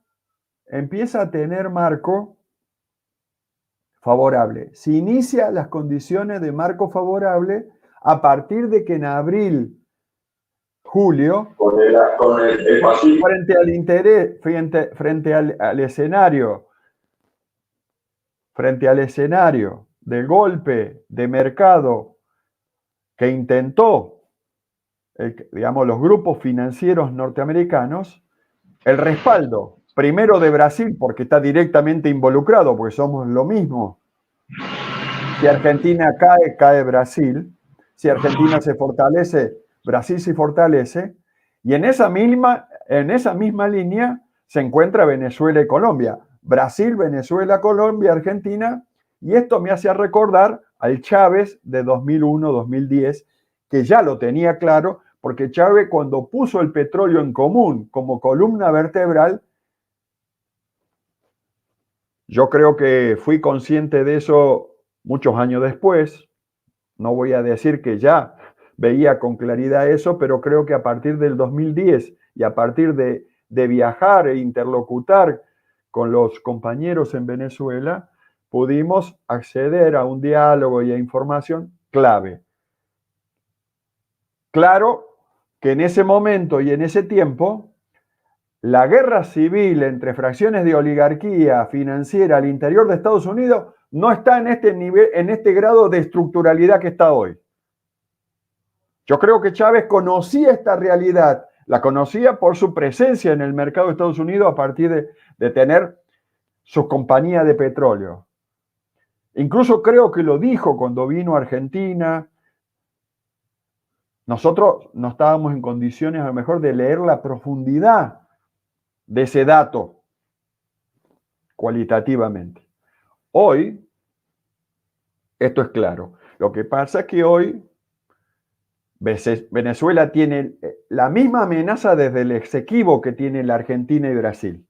favorable. Se inicia las condiciones de marco favorable a partir de que en abril, julio, frente al escenario del golpe de mercado que intentó, los grupos financieros norteamericanos, el respaldo primero de Brasil, porque está directamente involucrado, porque somos lo mismo. Si Argentina cae, cae Brasil. Si Argentina se fortalece, Brasil se fortalece. Y en esa misma línea se encuentra Venezuela y Colombia. Brasil, Venezuela, Colombia, Argentina. Y esto me hace recordar al Chávez de 2001-2010, que ya lo tenía claro, porque Chávez, cuando puso el petróleo en común como columna vertebral, yo creo que fui consciente de eso muchos años después, no voy a decir que ya veía con claridad eso, pero creo que a partir del 2010 y a partir de viajar e interlocutar con los compañeros en Venezuela, pudimos acceder a un diálogo y a información clave. Claro que en ese momento y en ese tiempo, la guerra civil entre fracciones de oligarquía financiera al interior de Estados Unidos no está en este nivel, en este grado de estructuralidad que está hoy. Yo creo que Chávez conocía esta realidad, la conocía por su presencia en el mercado de Estados Unidos a partir de tener su compañía de petróleo. Incluso creo que lo dijo cuando vino a Argentina. Nosotros no estábamos en condiciones a lo mejor de leer la profundidad de ese dato cualitativamente. Hoy, esto es claro. Lo que pasa es que hoy Venezuela tiene la misma amenaza desde el Esequibo que tiene la Argentina y Brasil.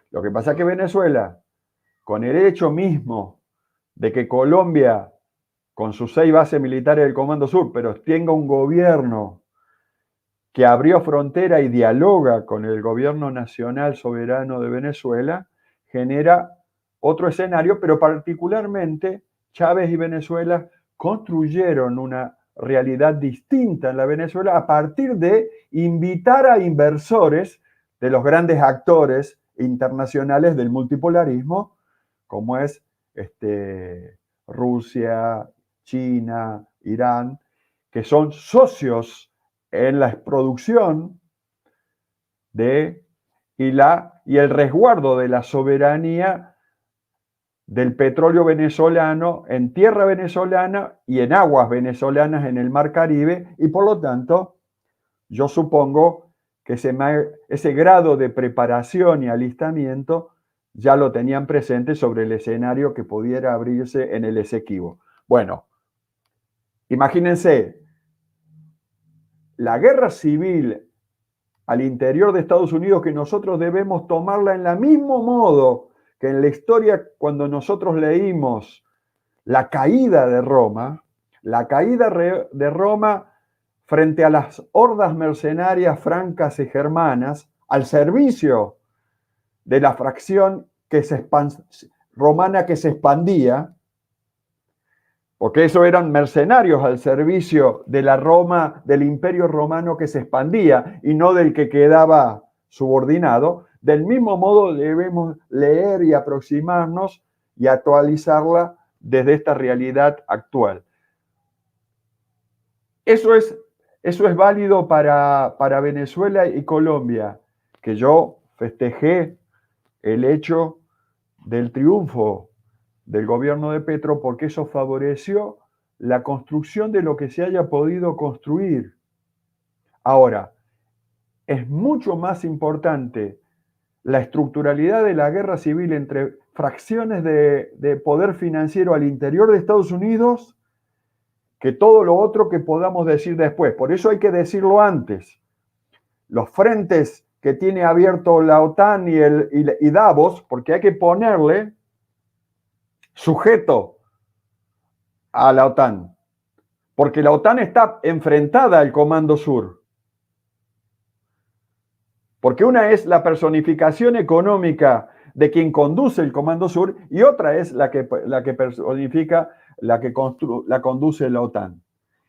Lo que pasa es que Venezuela, con el hecho mismo de que Colombia, con sus 6 bases militares del Comando Sur, pero tenga un gobierno que abrió frontera y dialoga con el gobierno nacional soberano de Venezuela, genera otro escenario, pero particularmente Chávez y Venezuela construyeron una realidad distinta en la Venezuela a partir de invitar a inversores de los grandes actores internacionales del multipolarismo, como es Rusia, China, Irán, que son socios en la producción y el resguardo de la soberanía del petróleo venezolano en tierra venezolana y en aguas venezolanas en el Mar Caribe, y por lo tanto, yo supongo que ese grado de preparación y alistamiento ya lo tenían presente sobre el escenario que pudiera abrirse en el Esequibo. Bueno, imagínense, la guerra civil al interior de Estados Unidos, que nosotros debemos tomarla en el mismo modo que en la historia cuando nosotros leímos la caída de Roma frente a las hordas mercenarias francas y germanas al servicio de la fracción romana que se expandía, porque eso eran mercenarios al servicio de la Roma, del imperio romano que se expandía y no del que quedaba subordinado. Del mismo modo debemos leer y aproximarnos y actualizarla desde esta realidad actual. Eso es válido para Venezuela y Colombia, que yo festejé el hecho del triunfo del gobierno de Petro, porque eso favoreció la construcción de lo que se haya podido construir. Ahora, es mucho más importante la estructuralidad de la guerra civil entre fracciones de poder financiero al interior de Estados Unidos que todo lo otro que podamos decir después. Por eso hay que decirlo antes. Los frentes que tiene abierto la OTAN y Davos, porque hay que ponerle sujeto a la OTAN, porque la OTAN está enfrentada al Comando Sur. Porque una es la personificación económica de quien conduce el Comando Sur y otra es la que personifica, la conduce la OTAN.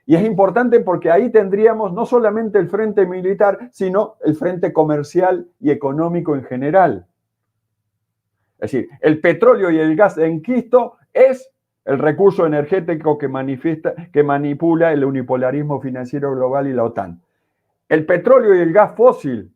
Y es importante porque ahí tendríamos no solamente el frente militar, sino el frente comercial y económico en general. Es decir, el petróleo y el gas en quisto es el recurso energético que manipula el unipolarismo financiero global y la OTAN. El petróleo y el gas fósil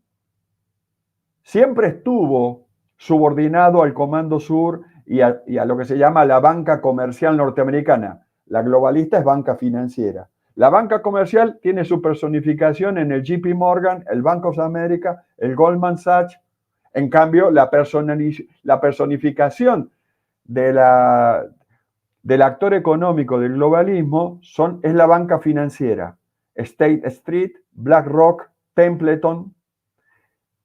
siempre estuvo subordinado al Comando Sur y a lo que se llama la banca comercial norteamericana. La globalista es banca financiera. La banca comercial tiene su personificación en el JP Morgan, el Bank of America, el Goldman Sachs. En cambio, la personificación del actor económico del globalismo es la banca financiera. State Street, BlackRock, Templeton.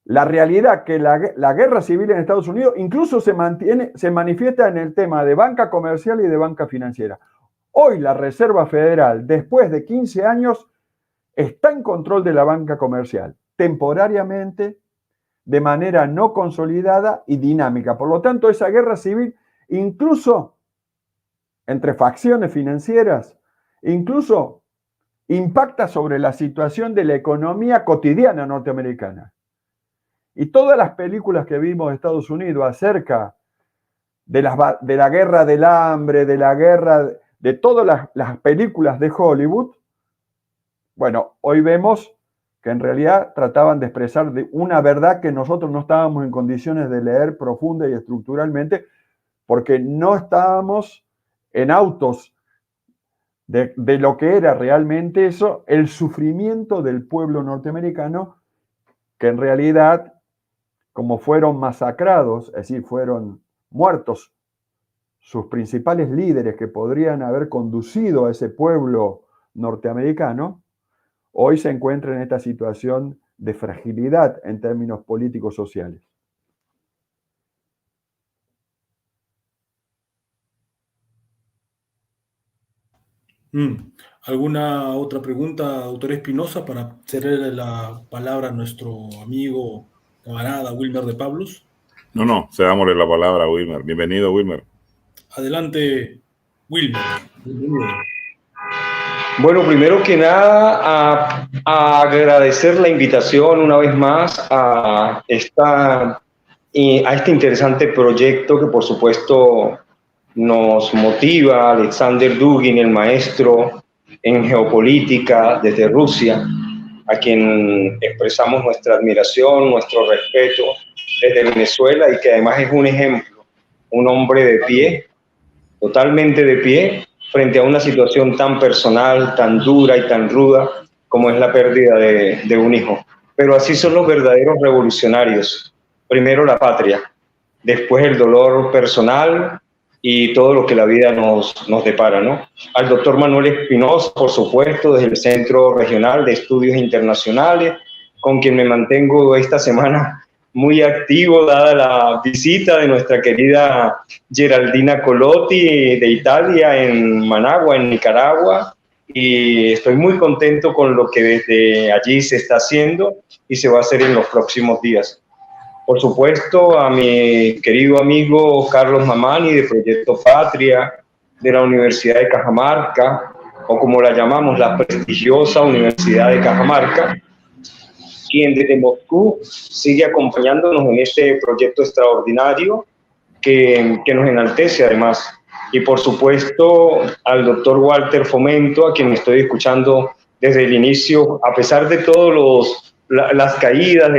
la realidad que la guerra civil en Estados Unidos incluso se manifiesta en el tema de banca comercial y de banca financiera. Hoy la Reserva Federal, después de 15 años, está en control de la banca comercial, temporariamente, de manera no consolidada y dinámica. Por lo tanto, esa guerra civil, incluso entre facciones financieras, incluso impacta sobre la situación de la economía cotidiana norteamericana. Y todas las películas que vimos de Estados Unidos acerca de la guerra del hambre, de la guerra, de todas las películas de Hollywood, bueno, hoy vemos que en realidad trataban de expresar una verdad que nosotros no estábamos en condiciones de leer profunda y estructuralmente, porque no estábamos en autos de lo que era realmente eso, el sufrimiento del pueblo norteamericano, que en realidad, como fueron masacrados, es decir, fueron muertos sus principales líderes que podrían haber conducido a ese pueblo norteamericano, hoy se encuentra en esta situación de fragilidad en términos políticos sociales. ¿Alguna otra pregunta, doctor Espinosa, para cederle la palabra a nuestro amigo, camarada Wilmer de Pablos? No, cedámosle la palabra a Wilmer. Bienvenido, Wilmer. Adelante, Wilmer. Bienvenido. Bueno, primero que nada, a agradecer la invitación una vez más a este interesante proyecto que por supuesto nos motiva Alexander Dugin, el maestro en geopolítica desde Rusia, a quien expresamos nuestra admiración, nuestro respeto desde Venezuela, y que además es un ejemplo, un hombre de pie, totalmente de pie, frente a una situación tan personal, tan dura y tan ruda como es la pérdida de un hijo. Pero así son los verdaderos revolucionarios. Primero la patria, después el dolor personal y todo lo que la vida nos depara, ¿no? Al doctor Manuel Espinosa, por supuesto, desde el Centro Regional de Estudios Internacionales, con quien me mantengo esta semana muy activo, dada la visita de nuestra querida Geraldina Colotti de Italia en Managua, en Nicaragua, y estoy muy contento con lo que desde allí se está haciendo y se va a hacer en los próximos días. Por supuesto, a mi querido amigo Carlos Mamani de Proyecto Patria, de la Universidad de Cajamarca, o como la llamamos, la prestigiosa Universidad de Cajamarca, quien desde Moscú sigue acompañándonos en este proyecto extraordinario que nos enaltece además. Y por supuesto al doctor Walter Fomento, a quien estoy escuchando desde el inicio, a pesar de todas las caídas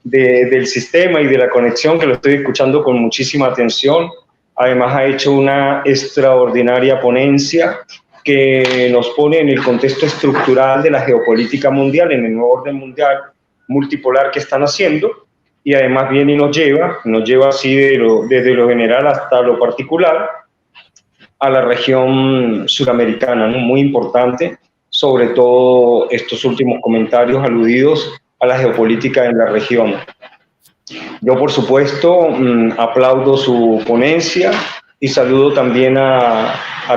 del sistema y de la conexión, que lo estoy escuchando con muchísima atención. Además ha hecho una extraordinaria ponencia que nos pone en el contexto estructural de la geopolítica mundial, en el nuevo orden mundial multipolar que están haciendo, y además viene y nos lleva así desde lo general hasta lo particular a la región suramericana, ¿no? Muy importante, sobre todo estos últimos comentarios aludidos a la geopolítica en la región. Yo, por supuesto, aplaudo su ponencia y saludo también a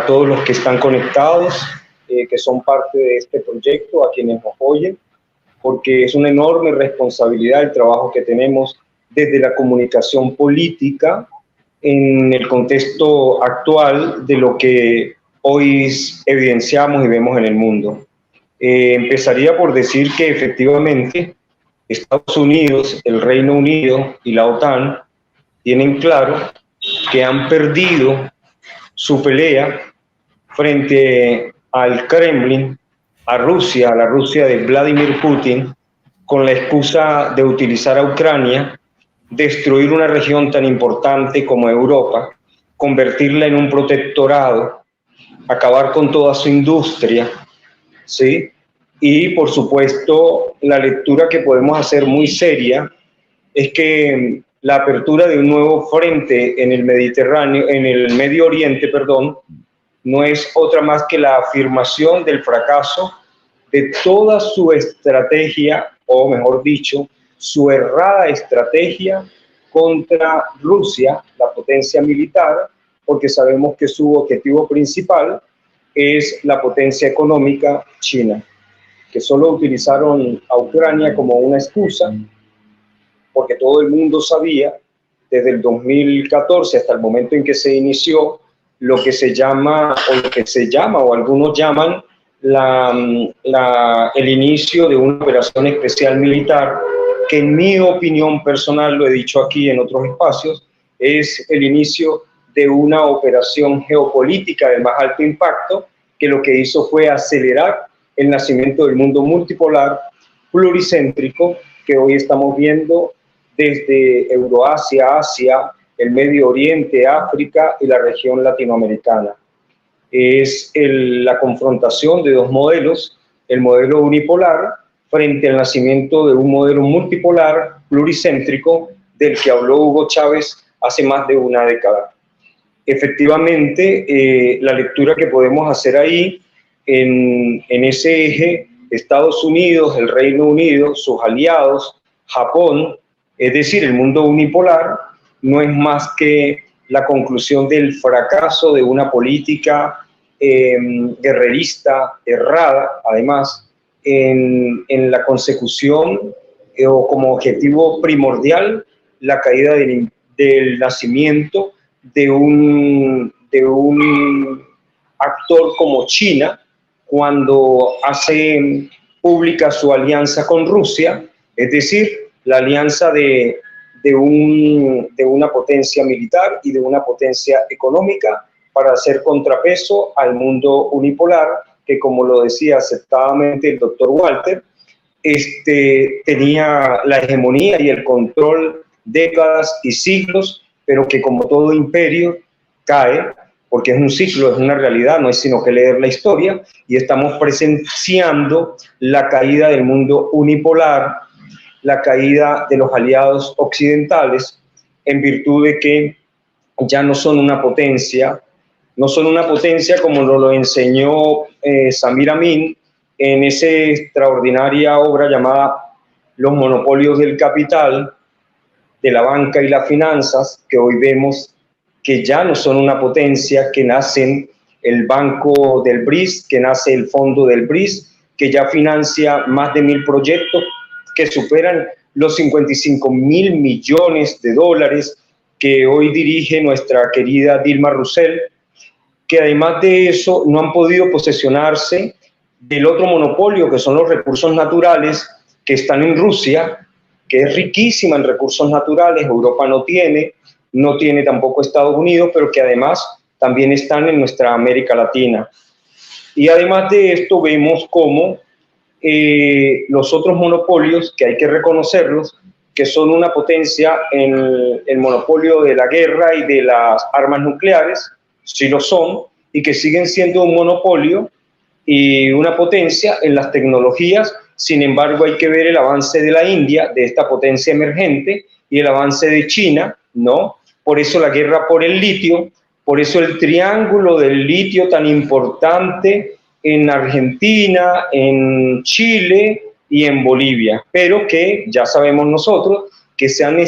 todos los que están conectados, que son parte de este proyecto, a quienes nos oyen, porque es una enorme responsabilidad el trabajo que tenemos desde la comunicación política en el contexto actual de lo que hoy evidenciamos y vemos en el mundo. Empezaría por decir que efectivamente Estados Unidos, el Reino Unido y la OTAN tienen claro que han perdido su pelea frente al Kremlin, a Rusia, a la Rusia de Vladimir Putin, con la excusa de utilizar a Ucrania, destruir una región tan importante como Europa, convertirla en un protectorado, acabar con toda su industria, ¿sí? Y, por supuesto, la lectura que podemos hacer muy seria es que la apertura de un nuevo frente en el Mediterráneo, en el Medio Oriente, perdón, no es otra más que la afirmación del fracaso de toda su estrategia, o mejor dicho, su errada estrategia contra Rusia, la potencia militar, porque sabemos que su objetivo principal es la potencia económica China, que solo utilizaron a Ucrania como una excusa, porque todo el mundo sabía, desde el 2014 hasta el momento en que se inició, lo que se llama, o algunos llaman, el inicio de una operación especial militar, que en mi opinión personal, lo he dicho aquí en otros espacios, es el inicio de una operación geopolítica de más alto impacto, que lo que hizo fue acelerar el nacimiento del mundo multipolar, pluricéntrico, que hoy estamos viendo desde Euroasia, Asia, el Medio Oriente, África y la región latinoamericana. Es la confrontación de dos modelos, el modelo unipolar frente al nacimiento de un modelo multipolar, pluricéntrico, del que habló Hugo Chávez hace más de una década. Efectivamente, la lectura que podemos hacer ahí, en ese eje, Estados Unidos, el Reino Unido, sus aliados, Japón, es decir, el mundo unipolar, no es más que la conclusión del fracaso de una política guerrerista errada, además, en la consecución o como objetivo primordial la caída del nacimiento de un actor como China, cuando hace pública su alianza con Rusia, es decir, la alianza de una potencia militar y de una potencia económica para hacer contrapeso al mundo unipolar, que, como lo decía acertadamente el doctor Walter, tenía la hegemonía y el control décadas y siglos, pero que, como todo imperio, cae, porque es un ciclo, es una realidad, no es sino que leer la historia, y estamos presenciando la caída del mundo unipolar, la caída de los aliados occidentales, en virtud de que ya no son una potencia como nos lo enseñó Samir Amin en esa extraordinaria obra llamada Los monopolios del capital, de la banca y las finanzas, que hoy vemos que ya no son una potencia, que nacen el banco del BRICS, que nace el fondo del BRICS, que ya financia más de 1.000 proyectos que superan los 55.000 millones de dólares que hoy dirige nuestra querida Dilma Rousseff, que además de eso no han podido posesionarse del otro monopolio, que son los recursos naturales, que están en Rusia, que es riquísima en recursos naturales. Europa no tiene tampoco Estados Unidos, pero que además también están en nuestra América Latina. Y además de esto vemos cómo los otros monopolios, que hay que reconocerlos, que son una potencia en el monopolio de la guerra y de las armas nucleares, sí lo son, y que siguen siendo un monopolio y una potencia en las tecnologías. Sin embargo, hay que ver el avance de la India, de esta potencia emergente, y el avance de China, ¿no? Por eso la guerra por el litio, por eso el triángulo del litio tan importante en Argentina, en Chile y en Bolivia, pero que ya sabemos nosotros que se han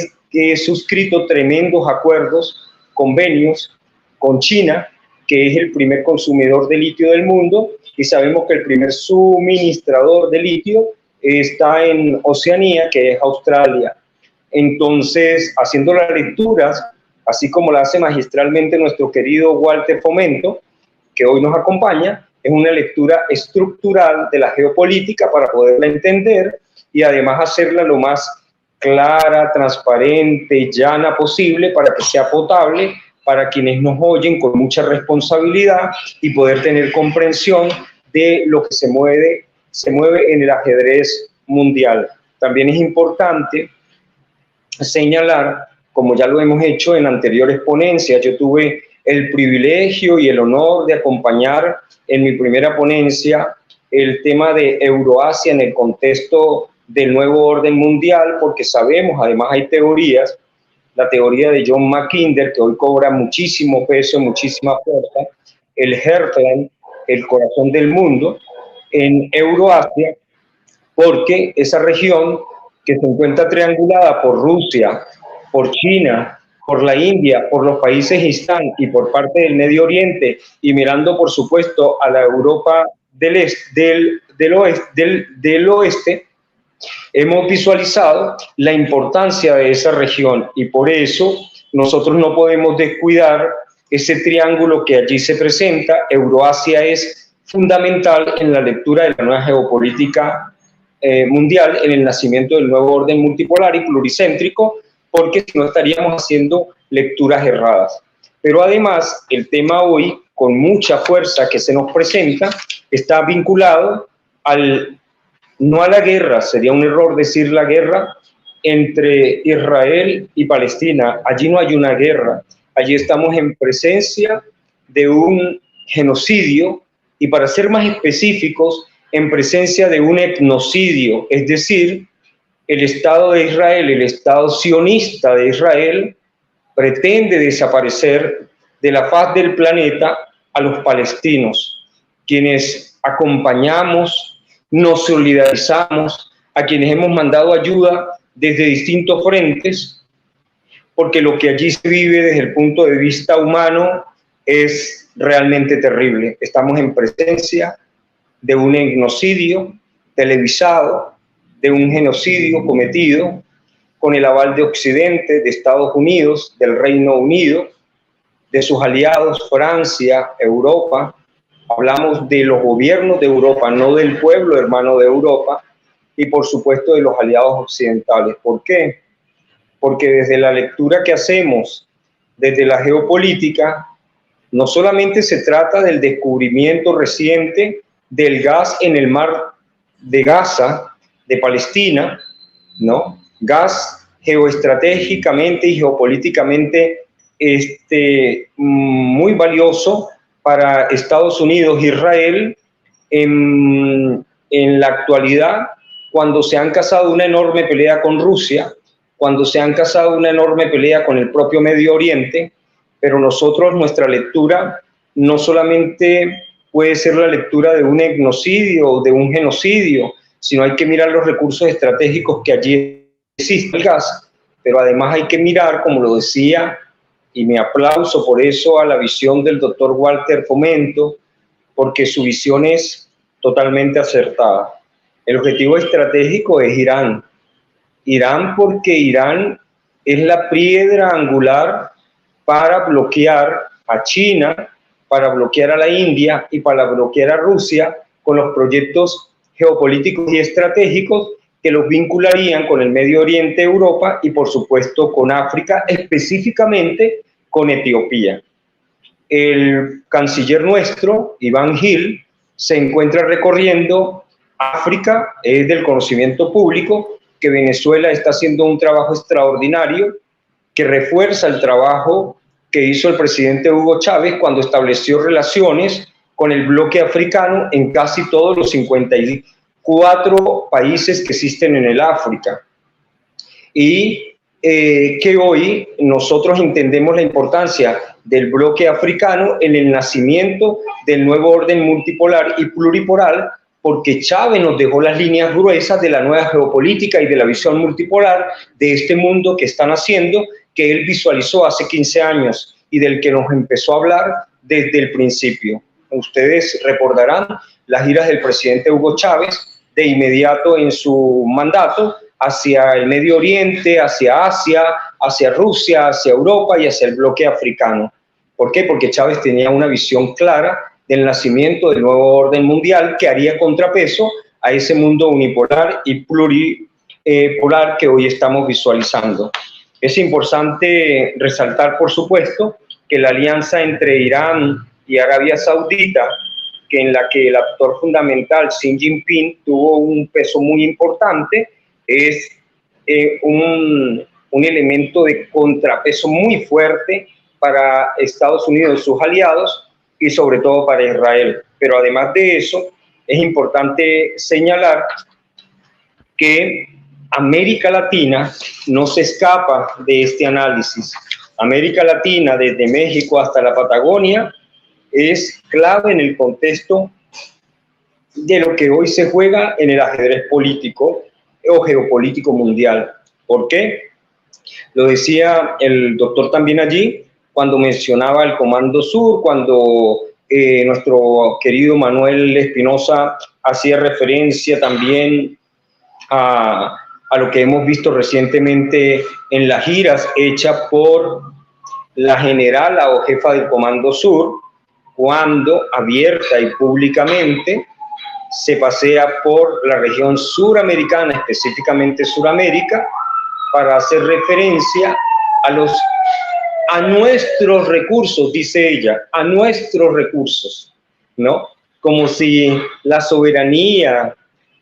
suscrito tremendos acuerdos, convenios con China, que es el primer consumidor de litio del mundo, y sabemos que el primer suministrador de litio está en Oceanía, que es Australia. Entonces, haciendo las lecturas, así como la hace magistralmente nuestro querido Walter Fomento, que hoy nos acompaña, es una lectura estructural de la geopolítica para poderla entender y además hacerla lo más clara, transparente, llana posible, para que sea potable para quienes nos oyen con mucha responsabilidad y poder tener comprensión de lo que se mueve en el ajedrez mundial. También es importante señalar, como ya lo hemos hecho en anteriores ponencias, yo tuve el privilegio y el honor de acompañar en mi primera ponencia el tema de Euroasia en el contexto del nuevo orden mundial, porque sabemos, además hay teorías, la teoría de John Mackinder, que hoy cobra muchísimo peso, muchísima fuerza, el Heartland, el corazón del mundo, en Euroasia, porque esa región que se encuentra triangulada por Rusia, por China, por la India, por los países Istán y por parte del Medio Oriente, y mirando por supuesto a la Europa del oeste, hemos visualizado la importancia de esa región, y por eso nosotros no podemos descuidar ese triángulo que allí se presenta. Euroasia es fundamental en la lectura de la nueva geopolítica mundial, en el nacimiento del nuevo orden multipolar y pluricéntrico, porque si no estaríamos haciendo lecturas erradas. Pero además, el tema hoy, con mucha fuerza que se nos presenta, está vinculado no a la guerra, sería un error decir la guerra, entre Israel y Palestina. Allí no hay una guerra, allí estamos en presencia de un genocidio, y para ser más específicos, en presencia de un etnocidio, es decir, el Estado de Israel, el Estado sionista de Israel, pretende desaparecer de la faz del planeta a los palestinos, quienes acompañamos, nos solidarizamos, a quienes hemos mandado ayuda desde distintos frentes, porque lo que allí se vive desde el punto de vista humano es realmente terrible. Estamos en presencia de un etnocidio televisado, de un genocidio cometido con el aval de Occidente, de Estados Unidos, del Reino Unido, de sus aliados Francia, Europa. Hablamos de los gobiernos de Europa, no del pueblo hermano de Europa, y por supuesto de los aliados occidentales. ¿Por qué? Porque desde la lectura que hacemos, desde la geopolítica, no solamente se trata del descubrimiento reciente del gas en el mar de Gaza, de Palestina, ¿no? Gas geoestratégicamente y geopolíticamente muy valioso para Estados Unidos e Israel en la actualidad, cuando se han casado una enorme pelea con Rusia, cuando se han casado una enorme pelea con el propio Medio Oriente. Pero nosotros, nuestra lectura no solamente puede ser la lectura de un etnocidio o de un genocidio, sino hay que mirar los recursos estratégicos que allí existe el gas, pero además hay que mirar, como lo decía, y me aplauso por eso a la visión del doctor Walter Fomento, porque su visión es totalmente acertada. El objetivo estratégico es Irán. Irán, porque Irán es la piedra angular para bloquear a China, para bloquear a la India y para bloquear a Rusia con los proyectos geopolíticos y estratégicos que los vincularían con el Medio Oriente, Europa y por supuesto con África, específicamente con Etiopía. El canciller nuestro, Iván Gil, se encuentra recorriendo África. Es del conocimiento público que Venezuela está haciendo un trabajo extraordinario que refuerza el trabajo que hizo el presidente Hugo Chávez cuando estableció relaciones con el bloque africano en casi todos los 54 países que existen en el África. Y que hoy nosotros entendemos la importancia del bloque africano en el nacimiento del nuevo orden multipolar y pluripolar, porque Chávez nos dejó las líneas gruesas de la nueva geopolítica y de la visión multipolar de este mundo que están haciendo, que él visualizó hace 15 años y del que nos empezó a hablar desde el principio. Ustedes recordarán las giras del presidente Hugo Chávez de inmediato en su mandato hacia el Medio Oriente, hacia Asia, hacia Rusia, hacia Europa y hacia el bloque africano. ¿Por qué? Porque Chávez tenía una visión clara del nacimiento del nuevo orden mundial que haría contrapeso a ese mundo unipolar y pluripolar que hoy estamos visualizando. Es importante resaltar, por supuesto, que la alianza entre Irán y Arabia Saudita, que en la que el actor fundamental Xi Jinping tuvo un peso muy importante, es un elemento de contrapeso muy fuerte para Estados Unidos y sus aliados, y sobre todo para Israel. Pero además de eso, es importante señalar que América Latina no se escapa de este análisis. América Latina, desde México hasta la Patagonia, es clave en el contexto de lo que hoy se juega en el ajedrez político o geopolítico mundial. ¿Por qué? Lo decía el doctor también allí, cuando mencionaba el Comando Sur, cuando nuestro querido Manuel Espinosa hacía referencia también a lo que hemos visto recientemente en las giras hechas por la generala o jefa del Comando Sur, cuando abierta y públicamente se pasea por la región suramericana, específicamente Suramérica, para hacer referencia a nuestros recursos, dice ella, a nuestros recursos, ¿no? Como si la soberanía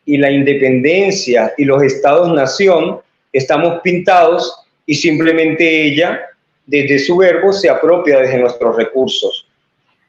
y la independencia y los estados-nación estamos pintados y simplemente ella, desde su verbo, se apropia desde nuestros recursos.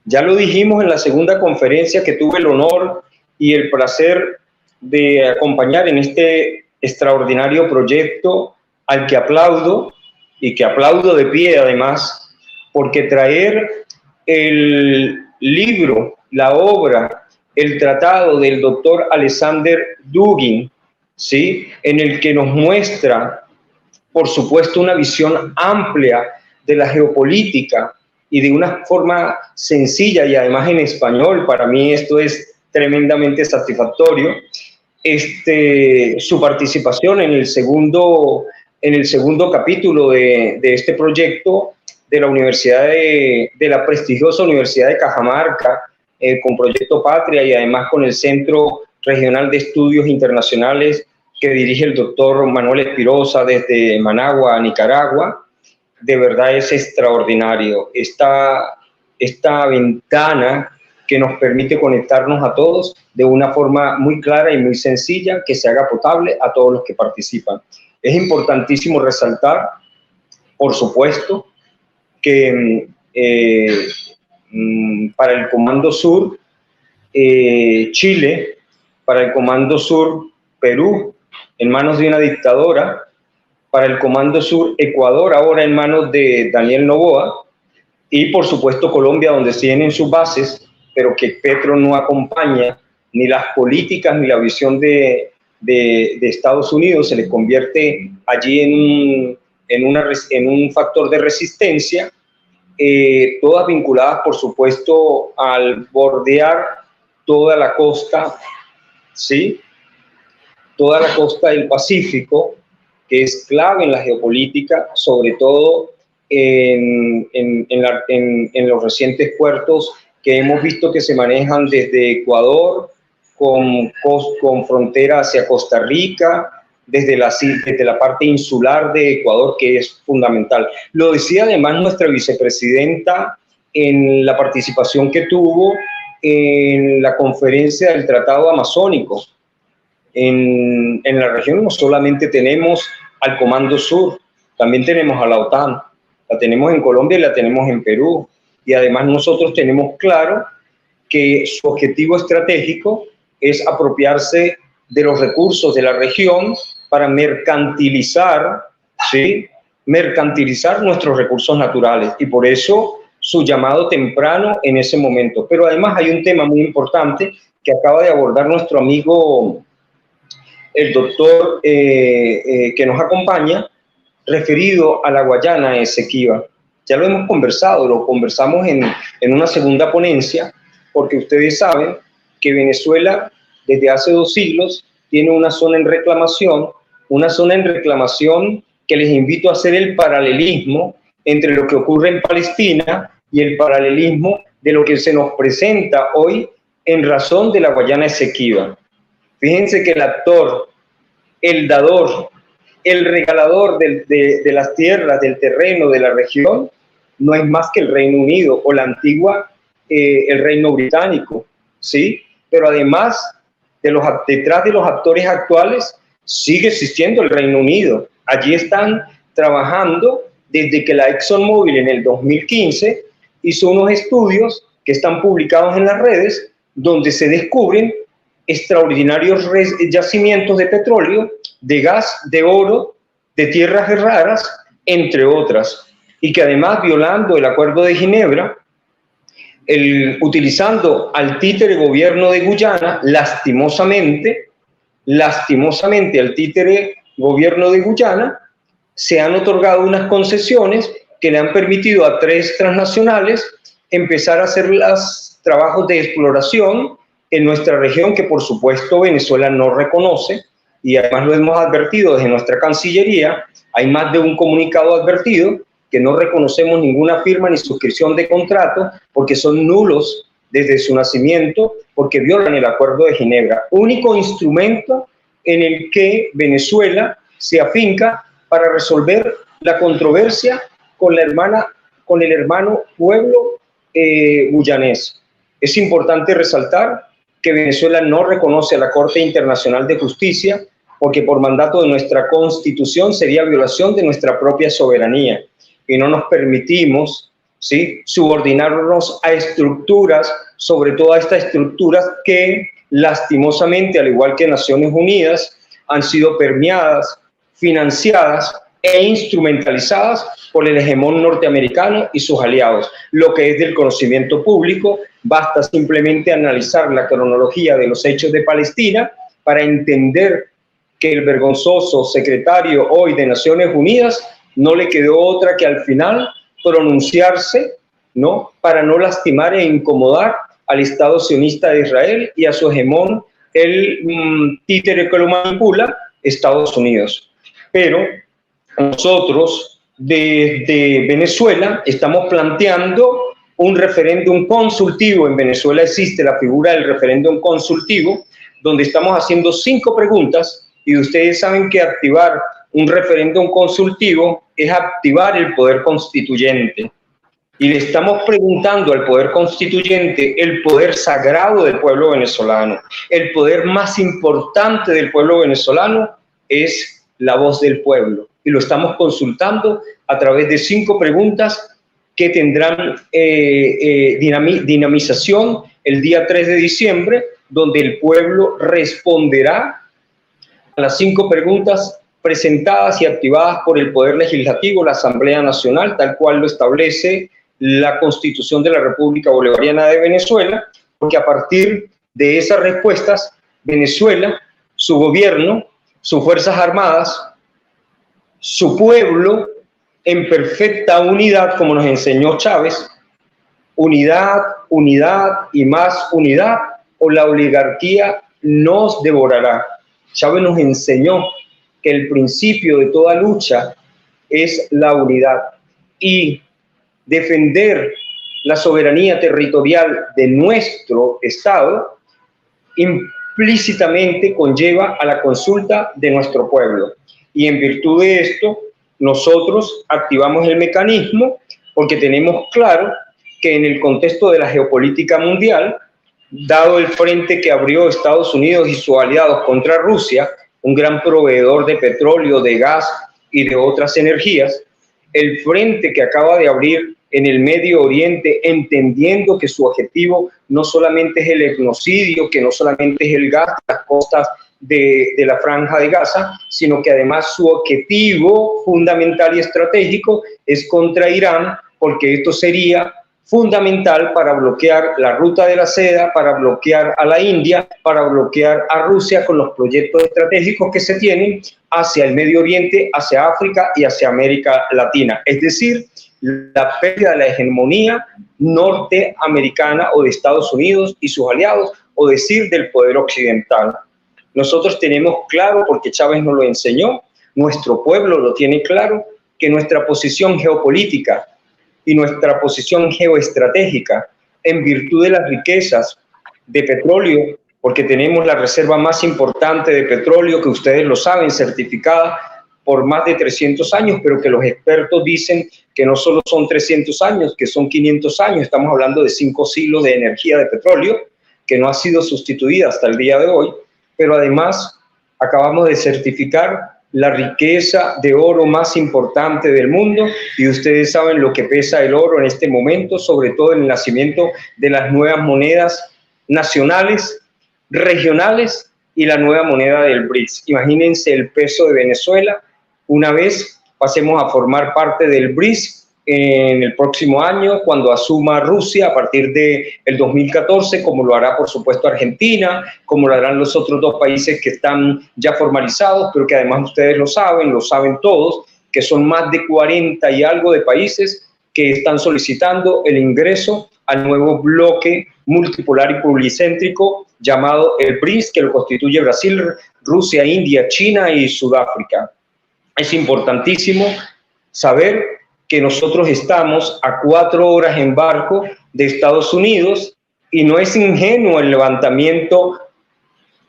Ya lo dijimos en la segunda conferencia que tuve el honor y el placer de acompañar en este extraordinario proyecto al que aplaudo y que aplaudo de pie además, porque traer el libro, la obra, el tratado del doctor Alexander Dugin, ¿sí?, en el que nos muestra, por supuesto, una visión amplia de la geopolítica y de una forma sencilla y además en español. Para mí esto es tremendamente satisfactorio. Su participación en el segundo capítulo de este proyecto de la Universidad de la prestigiosa Universidad de Cajamarca, con Proyecto Patria y además con el Centro Regional de Estudios Internacionales que dirige el doctor Manuel Espinosa desde Managua, Nicaragua. De verdad es extraordinario esta ventana que nos permite conectarnos a todos de una forma muy clara y muy sencilla, que se haga potable a todos los que participan. Es importantísimo resaltar, por supuesto, que para el Comando Sur, Chile, para el Comando Sur, Perú, en manos de una dictadora, para el Comando Sur, Ecuador, ahora en manos de Daniel Noboa, y por supuesto Colombia, donde tienen sus bases, pero que Petro no acompaña ni las políticas ni la visión de Estados Unidos, se le convierte allí en un factor de resistencia, todas vinculadas, por supuesto, al bordear toda la costa, ¿sí?, toda la costa del Pacífico, que es clave en la geopolítica, sobre todo en los recientes puertos que hemos visto que se manejan desde Ecuador, con frontera hacia Costa Rica, desde la parte insular de Ecuador, que es fundamental. Lo decía además nuestra vicepresidenta en la participación que tuvo en la conferencia del Tratado Amazónico. En la región no solamente tenemos al Comando Sur, también tenemos a la OTAN, la tenemos en Colombia y la tenemos en Perú, y además nosotros tenemos claro que su objetivo estratégico es apropiarse de los recursos de la región para mercantilizar, ¿sí?, mercantilizar nuestros recursos naturales, y por eso su llamado temprano en ese momento. Pero además hay un tema muy importante que acaba de abordar nuestro amigo el doctor que nos acompaña, referido a la Guayana Esequiba. Ya lo hemos conversado, lo conversamos en una segunda ponencia, porque ustedes saben que Venezuela desde hace 2 siglos tiene una zona en reclamación que les invito a hacer el paralelismo entre lo que ocurre en Palestina y el paralelismo de lo que se nos presenta hoy en razón de la Guayana Esequiba. Fíjense que el actor, el dador, el regalador de las tierras, del terreno, de la región, no es más que el Reino Unido o la antigua, el Reino Británico, ¿sí? Pero además, detrás de los actores actuales, sigue existiendo el Reino Unido. Allí están trabajando desde que la ExxonMobil en el 2015 hizo unos estudios que están publicados en las redes, donde se descubren extraordinarios yacimientos de petróleo, de gas, de oro, de tierras raras, entre otras, y que además, violando el Acuerdo de Ginebra, utilizando al títere gobierno de Guyana, lastimosamente, lastimosamente al títere gobierno de Guyana se han otorgado unas concesiones que le han permitido a 3 transnacionales empezar a hacer los trabajos de exploración en nuestra región, que por supuesto Venezuela no reconoce, y además lo hemos advertido desde nuestra Cancillería. Hay más de un comunicado advertido que no reconocemos ninguna firma ni suscripción de contrato porque son nulos desde su nacimiento, porque violan el Acuerdo de Ginebra, único instrumento en el que Venezuela se afinca para resolver la controversia con el hermano pueblo guyanés. Es importante resaltar que Venezuela no reconoce a la Corte Internacional de Justicia porque por mandato de nuestra Constitución sería violación de nuestra propia soberanía y no nos permitimos, ¿sí?, subordinarnos a estructuras, sobre todo a estas estructuras que lastimosamente, al igual que Naciones Unidas, han sido permeadas, financiadas e instrumentalizadas por el hegemón norteamericano y sus aliados. Lo que es del conocimiento público, basta simplemente analizar la cronología de los hechos de Palestina para entender que el vergonzoso secretario hoy de Naciones Unidas no le quedó otra que al final pronunciarse, ¿no?, para no lastimar e incomodar al Estado sionista de Israel y a su hegemón, el títere que lo manipula, Estados Unidos. Pero nosotros desde Venezuela estamos planteando un referéndum consultivo. En Venezuela existe la figura del referéndum consultivo, donde estamos haciendo 5 preguntas, y ustedes saben que activar un referéndum consultivo es activar el poder constituyente. Y le estamos preguntando al poder constituyente, el poder sagrado del pueblo venezolano, el poder más importante del pueblo venezolano es la voz del pueblo. Y lo estamos consultando a través de 5 preguntas que tendrán dinamización el día 3 de diciembre, donde el pueblo responderá a las 5 preguntas presentadas y activadas por el Poder Legislativo, la Asamblea Nacional, tal cual lo establece la Constitución de la República Bolivariana de Venezuela, porque a partir de esas respuestas, Venezuela, su gobierno, sus Fuerzas Armadas, su pueblo, en perfecta unidad, como nos enseñó Chávez, unidad, unidad y más unidad, o la oligarquía nos devorará. Chávez nos enseñó que el principio de toda lucha es la unidad, y defender la soberanía territorial de nuestro Estado implícitamente conlleva a la consulta de nuestro pueblo. Y en virtud de esto, nosotros activamos el mecanismo porque tenemos claro que en el contexto de la geopolítica mundial, dado el frente que abrió Estados Unidos y sus aliados contra Rusia, un gran proveedor de petróleo, de gas y de otras energías, el frente que acaba de abrir en el Medio Oriente, entendiendo que su objetivo no solamente es el etnocidio, que no solamente es el gas a las costas de la Franja de Gaza, sino que además su objetivo fundamental y estratégico es contra Irán, porque esto sería fundamental para bloquear la ruta de la seda, para bloquear a la India, para bloquear a Rusia con los proyectos estratégicos que se tienen hacia el Medio Oriente, hacia África y hacia América Latina. Es decir, la pérdida de la hegemonía norteamericana o de Estados Unidos y sus aliados, o decir del poder occidental. Nosotros tenemos claro, porque Chávez nos lo enseñó, nuestro pueblo lo tiene claro, que nuestra posición geopolítica y nuestra posición geoestratégica, en virtud de las riquezas de petróleo, porque tenemos la reserva más importante de petróleo, que ustedes lo saben, certificada por más de 300 años, pero que los expertos dicen que no solo son 300 años, que son 500 años, estamos hablando de 5 siglos de energía de petróleo, que no ha sido sustituida hasta el día de hoy, pero además acabamos de certificar la riqueza de oro más importante del mundo, y ustedes saben lo que pesa el oro en este momento, sobre todo en el nacimiento de las nuevas monedas nacionales, regionales y la nueva moneda del BRICS. Imagínense el peso de Venezuela una vez pasemos a formar parte del BRICS en el próximo año, cuando asuma Rusia a partir del 2014, como lo hará por supuesto Argentina, como lo harán los otros dos países que están ya formalizados, pero que además ustedes lo saben todos, que son más de 40 y algo de países que están solicitando el ingreso al nuevo bloque multipolar y policéntrico llamado el BRICS, que lo constituye Brasil, Rusia, India, China y Sudáfrica. Es importantísimo saber que nosotros estamos a 4 horas en barco de Estados Unidos y no es ingenuo el levantamiento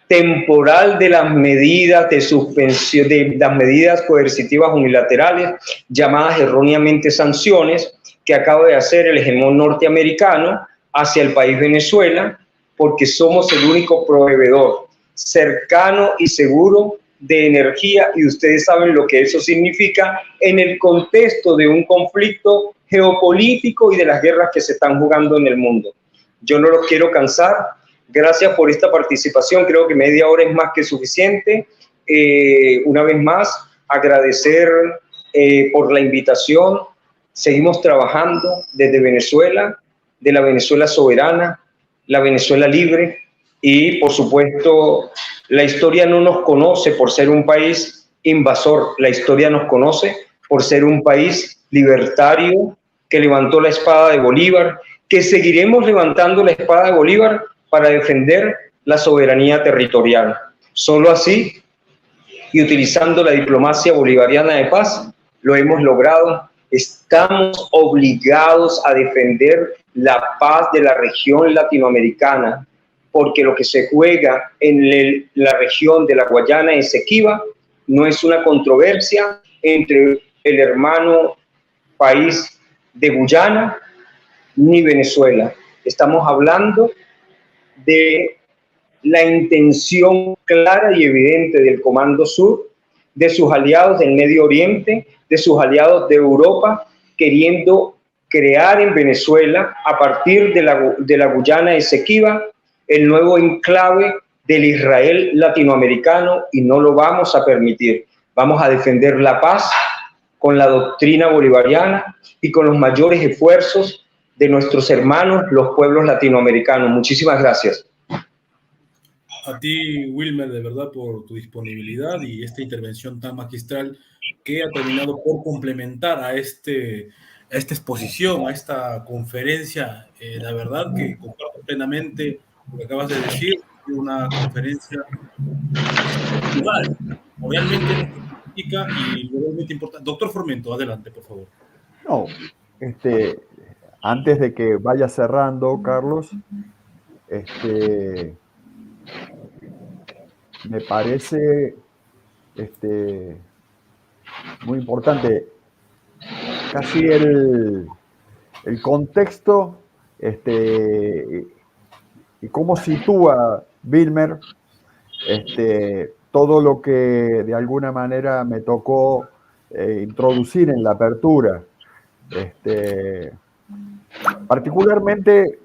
temporal de las medidas de suspensión, de las medidas coercitivas unilaterales, llamadas erróneamente sanciones, que acaba de hacer el hegemón norteamericano hacia el país Venezuela, porque somos el único proveedor cercano y seguro de energía, y ustedes saben lo que eso significa en el contexto de un conflicto geopolítico y de las guerras que se están jugando en el mundo. Yo no los quiero cansar. Gracias por esta participación. Creo que media hora es más que suficiente. Una vez más, agradecer por la invitación. Seguimos trabajando desde Venezuela, de la Venezuela soberana, la Venezuela libre, y por supuesto la historia no nos conoce por ser un país invasor, la historia nos conoce por ser un país libertario que levantó la espada de Bolívar, que seguiremos levantando la espada de Bolívar para defender la soberanía territorial. Solo así, y utilizando la diplomacia bolivariana de paz, lo hemos logrado. Estamos obligados a defender la paz de la región latinoamericana, porque lo que se juega en la región de la Guayana Esequiba no es una controversia entre el hermano país de Guyana ni Venezuela. Estamos hablando de la intención clara y evidente del Comando Sur, de sus aliados del Medio Oriente, de sus aliados de Europa, queriendo crear en Venezuela, a partir de la Guyana Esequiba, el nuevo enclave del Israel latinoamericano, y no lo vamos a permitir. Vamos a defender la paz con la doctrina bolivariana y con los mayores esfuerzos de nuestros hermanos, los pueblos latinoamericanos. Muchísimas gracias. A ti, Wilmer, de verdad, por tu disponibilidad y esta intervención tan magistral que ha terminado por complementar a esta exposición, a esta conferencia. La verdad que comparto plenamente lo que acabas de decir, una conferencia realmente política y realmente importante. Doctor Formento, adelante, por favor. No, antes de que vaya cerrando, Carlos, me parece muy importante casi el contexto y cómo sitúa Wilmer todo lo que de alguna manera me tocó introducir en la apertura. Particularmente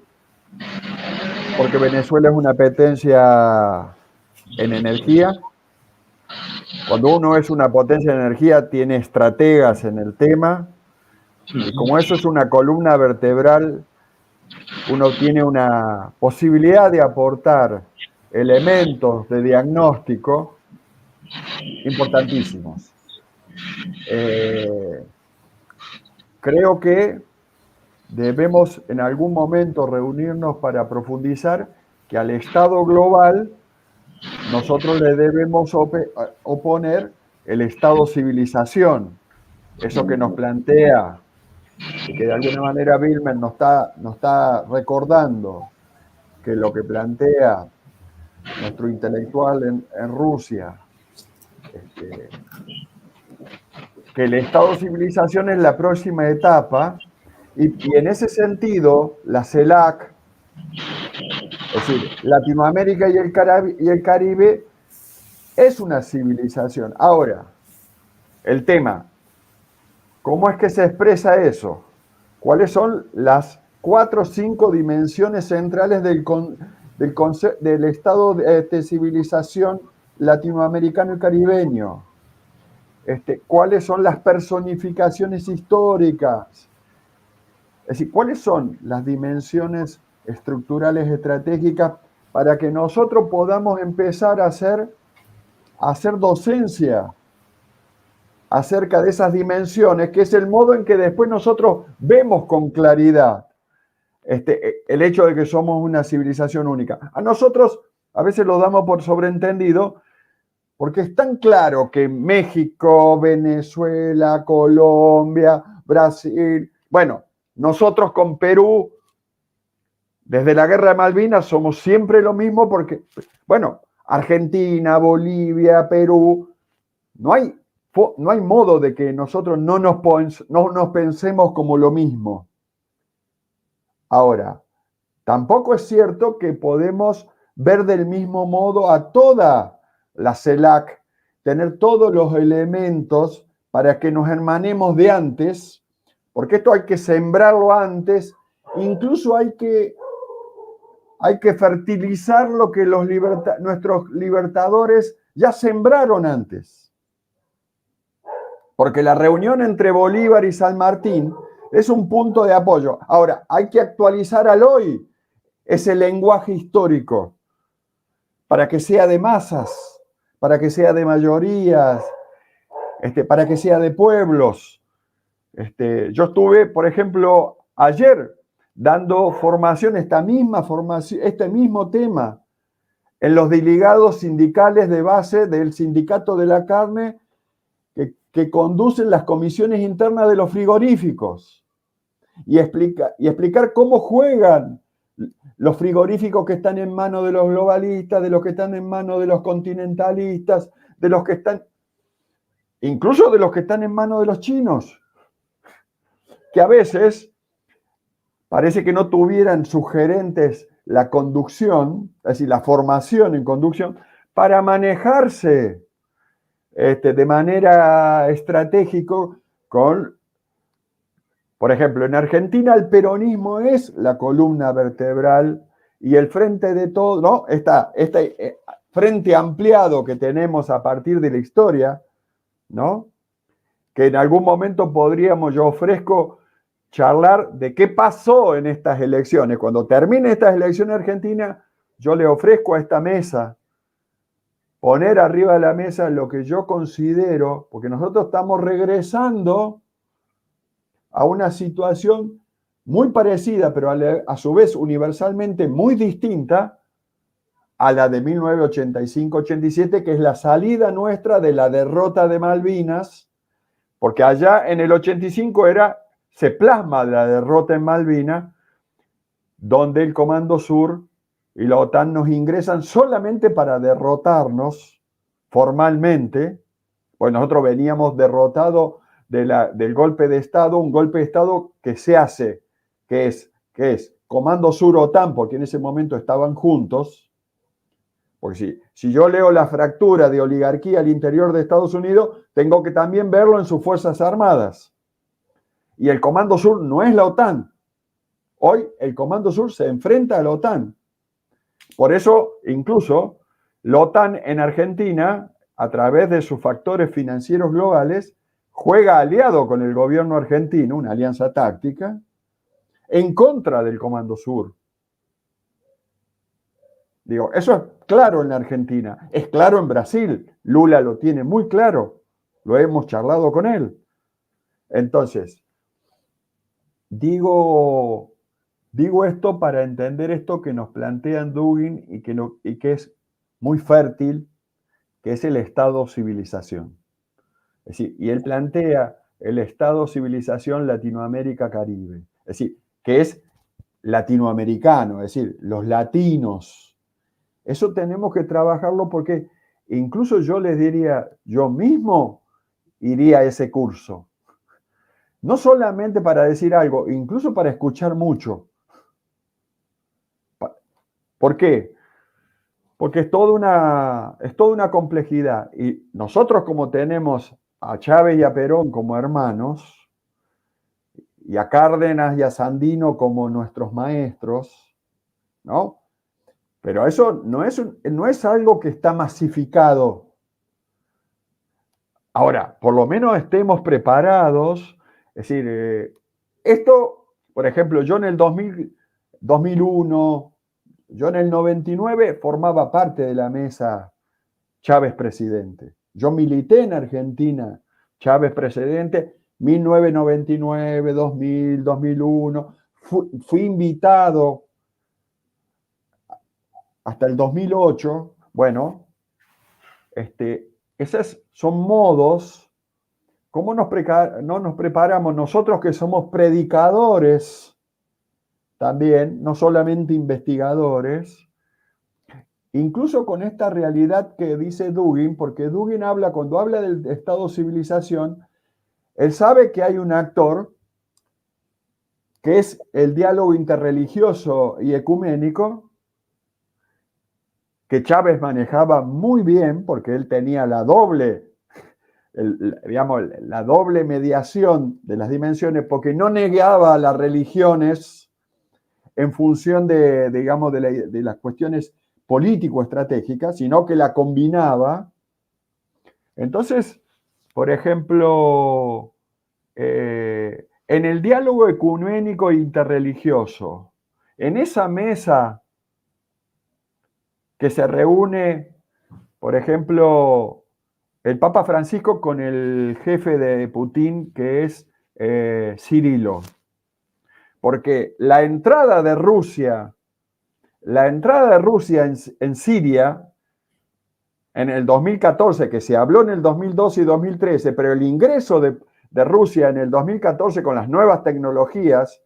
porque Venezuela es una potencia en energía. Cuando uno es una potencia en energía, tiene estrategas en el tema, y como eso es una columna vertebral, uno tiene una posibilidad de aportar elementos de diagnóstico importantísimos. Creo que debemos en algún momento reunirnos para profundizar que al Estado global nosotros le debemos oponer el Estado civilización, eso que nos plantea, y que de alguna manera Wilmer nos está recordando que lo que plantea nuestro intelectual en Rusia, que el Estado civilización es la próxima etapa, y en ese sentido la CELAC, es decir, Latinoamérica y el Caribe es una civilización. Ahora, el tema, ¿cómo es que se expresa eso? ¿Cuáles son las 4 o 5 dimensiones centrales del estado de civilización latinoamericano y caribeño? ¿Cuáles son las personificaciones históricas Es decir, ¿cuáles son las dimensiones estructurales estratégicas para que nosotros podamos empezar a hacer docencia acerca de esas dimensiones, que es el modo en que después nosotros vemos con claridad el hecho de que somos una civilización única? A nosotros a veces lo damos por sobreentendido, porque es tan claro que México, Venezuela, Colombia, Brasil, bueno, nosotros con Perú, desde la Guerra de Malvinas, somos siempre lo mismo porque, bueno, Argentina, Bolivia, Perú, no hay modo de que nosotros no nos pensemos como lo mismo. Ahora, tampoco es cierto que podemos ver del mismo modo a toda la CELAC, tener todos los elementos para que nos hermanemos de antes, porque esto hay que sembrarlo antes, incluso hay que fertilizar lo que nuestros libertadores ya sembraron antes. Porque la reunión entre Bolívar y San Martín es un punto de apoyo. Ahora, hay que actualizar al hoy ese lenguaje histórico para que sea de masas, para que sea de mayorías, para que sea de pueblos. Yo estuve, por ejemplo, ayer dando formación, este mismo tema, en los delegados sindicales de base del Sindicato de la Carne que conducen las comisiones internas de los frigoríficos y explicar cómo juegan los frigoríficos que están en manos de los globalistas, de los que están en manos de los continentalistas, de los que están, incluso de los que están en manos de los chinos, que a veces parece que no tuvieran sugerentes la conducción, es decir, la formación en conducción, para manejarse de manera estratégica con, por ejemplo, en Argentina el peronismo es la columna vertebral y el frente de todo, ¿no? Este frente ampliado que tenemos a partir de la historia, ¿no? Que en algún momento yo ofrezco charlar de qué pasó en estas elecciones. Cuando termine estas elecciones argentinas, yo le ofrezco a esta mesa poner arriba de la mesa lo que yo considero, porque nosotros estamos regresando a una situación muy parecida, pero a su vez universalmente muy distinta a la de 1985-87, que es la salida nuestra de la derrota de Malvinas, porque allá en el 85 se plasma la derrota en Malvinas, donde el Comando Sur y la OTAN nos ingresan solamente para derrotarnos formalmente, pues nosotros veníamos derrotados del golpe de Estado, un golpe de Estado que se hace, que es Comando Sur OTAN, porque en ese momento estaban juntos, porque si yo leo la fractura de oligarquía al interior de Estados Unidos, tengo que también verlo en sus Fuerzas Armadas. Y el Comando Sur no es la OTAN. Hoy el Comando Sur se enfrenta a la OTAN. Por eso, incluso, la OTAN en Argentina, a través de sus factores financieros globales, juega aliado con el gobierno argentino, una alianza táctica, en contra del Comando Sur. Digo, eso es claro en la Argentina, es claro en Brasil. Lula lo tiene muy claro, lo hemos charlado con él. Entonces, digo esto para entender esto que nos plantea Dugin y que es muy fértil, que es el Estado-civilización. Es decir, y él plantea el Estado-civilización Latinoamérica-Caribe. Es decir, que es latinoamericano, es decir, los latinos. Eso tenemos que trabajarlo porque incluso yo les diría, yo mismo iría a ese curso. No solamente para decir algo, incluso para escuchar mucho. ¿Por qué? Porque es toda una complejidad. Y nosotros, como tenemos a Chávez y a Perón como hermanos, y a Cárdenas y a Sandino como nuestros maestros, ¿no? Pero eso no es algo que está masificado. Ahora, por lo menos estemos preparados. Es decir, esto Por ejemplo, yo en el 2001, yo en el 99 formaba parte de la mesa Chávez presidente. Yo milité en Argentina, Chávez presidente, 1999, 2000, 2001. Fui invitado hasta el 2008. Bueno, esos son modos. ¿Cómo no nos preparamos nosotros que somos predicadores también, no solamente investigadores? Incluso con esta realidad que dice Dugin, porque Dugin cuando habla del Estado-civilización, él sabe que hay un actor que es el diálogo interreligioso y ecuménico, que Chávez manejaba muy bien, porque él tenía la doble mediación de las dimensiones, porque no negaba las religiones en función de las cuestiones político-estratégicas, sino que la combinaba. Entonces, por ejemplo, en el diálogo ecuménico e interreligioso, en esa mesa que se reúne, por ejemplo, el Papa Francisco con el jefe de Putin, que es Cirilo. Porque la entrada de Rusia en Siria, en el 2014, que se habló en el 2012 y 2013, pero el ingreso de Rusia en el 2014 con las nuevas tecnologías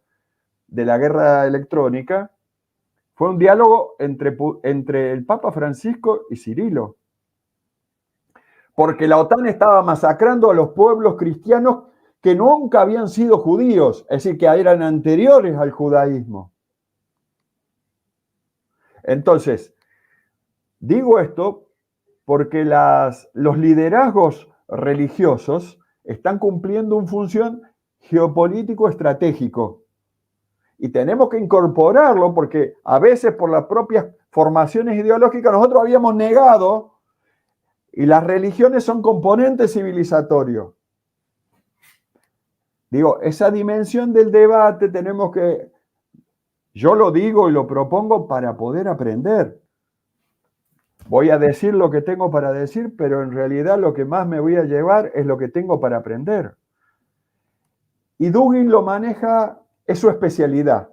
de la guerra electrónica, fue un diálogo entre el Papa Francisco y Cirilo. Porque la OTAN estaba masacrando a los pueblos cristianos que nunca habían sido judíos, es decir, que eran anteriores al judaísmo. Entonces, digo esto porque los liderazgos religiosos están cumpliendo una función geopolítico-estratégico. Y tenemos que incorporarlo porque a veces por las propias formaciones ideológicas nosotros habíamos negado, y las religiones son componentes civilizatorios. Digo, esa dimensión del debate yo lo digo y lo propongo para poder aprender. Voy a decir lo que tengo para decir, pero en realidad lo que más me voy a llevar es lo que tengo para aprender. Y Dugin lo maneja, es su especialidad.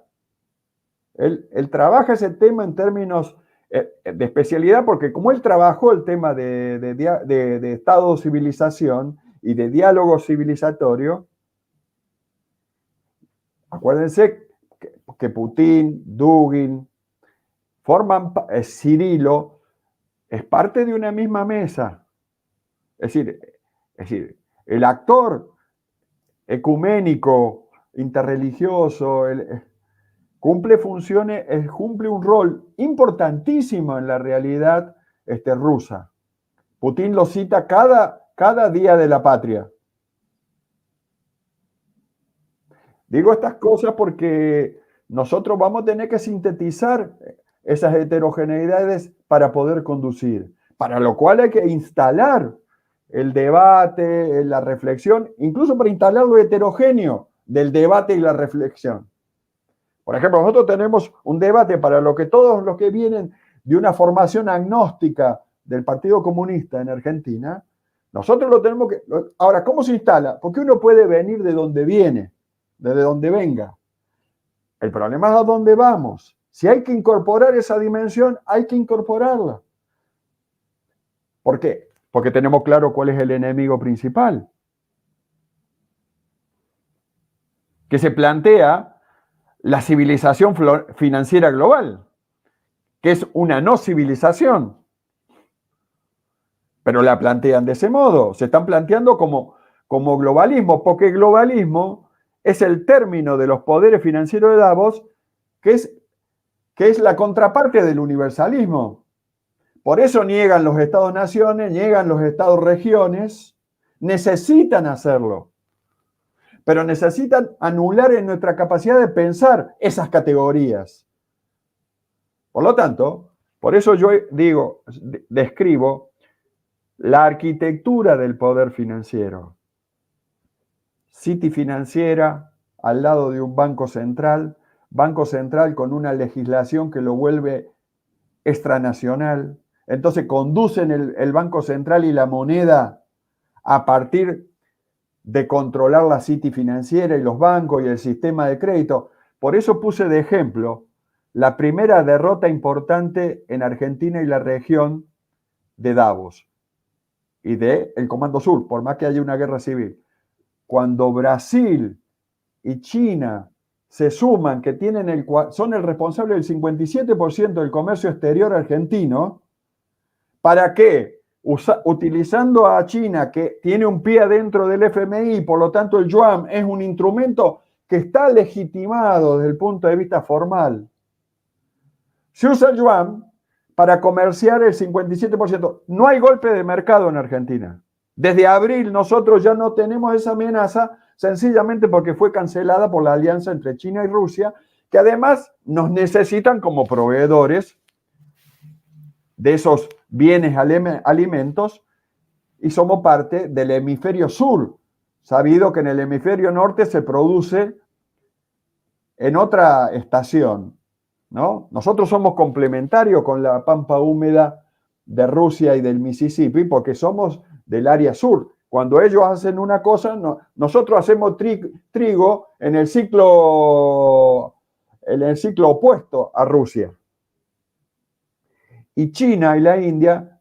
Él trabaja ese tema en términos de especialidad, porque como él trabajó el tema de Estado-civilización y de diálogo civilizatorio, acuérdense que Putin, Dugin, Cirilo, es parte de una misma mesa. Es decir, el actor ecuménico, interreligioso, cumple funciones, cumple un rol importantísimo en la realidad rusa. Putin lo cita cada día de la patria. Digo estas cosas porque nosotros vamos a tener que sintetizar esas heterogeneidades para poder conducir, para lo cual hay que instalar el debate, la reflexión, incluso para instalar lo heterogéneo del debate y la reflexión. Por ejemplo, nosotros tenemos un debate para todos los que vienen de una formación agnóstica del Partido Comunista en Argentina, nosotros lo tenemos que... Ahora, ¿cómo se instala? Porque uno puede venir de donde viene, desde donde venga. El problema es a dónde vamos. Si hay que incorporar esa dimensión, hay que incorporarla. ¿Por qué? Porque tenemos claro cuál es el enemigo principal. Que se plantea la civilización financiera global, que es una no civilización. Pero la plantean de ese modo, se están planteando como globalismo, porque globalismo es el término de los poderes financieros de Davos, que es la contraparte del universalismo. Por eso niegan los estados-naciones, niegan los estados-regiones, necesitan hacerlo. Pero necesitan anular en nuestra capacidad de pensar esas categorías. Por lo tanto, por eso yo describo la arquitectura del poder financiero. City financiera, al lado de un banco central con una legislación que lo vuelve extranacional. Entonces conducen el Banco Central y la moneda a partir de controlar la City financiera y los bancos y el sistema de crédito. Por eso puse de ejemplo la primera derrota importante en Argentina y la región de Davos y de el Comando Sur, por más que haya una guerra civil. Cuando Brasil y China se suman, que son el responsable del 57% del comercio exterior argentino, ¿para qué? Utilizando a China, que tiene un pie dentro del FMI, por lo tanto el yuan es un instrumento que está legitimado desde el punto de vista formal. Se usa el yuan para comerciar el 57%. No hay golpe de mercado en Argentina. Desde abril nosotros ya no tenemos esa amenaza, sencillamente porque fue cancelada por la alianza entre China y Rusia, que además nos necesitan como proveedores de esos bienes alimentos y somos parte del hemisferio sur, sabido que en el hemisferio norte se produce en otra estación, ¿no? Nosotros somos complementarios con la pampa húmeda de Rusia y del Mississippi porque somos del área sur. Cuando ellos hacen una cosa, nosotros hacemos trigo en el ciclo opuesto a Rusia. Y China y la India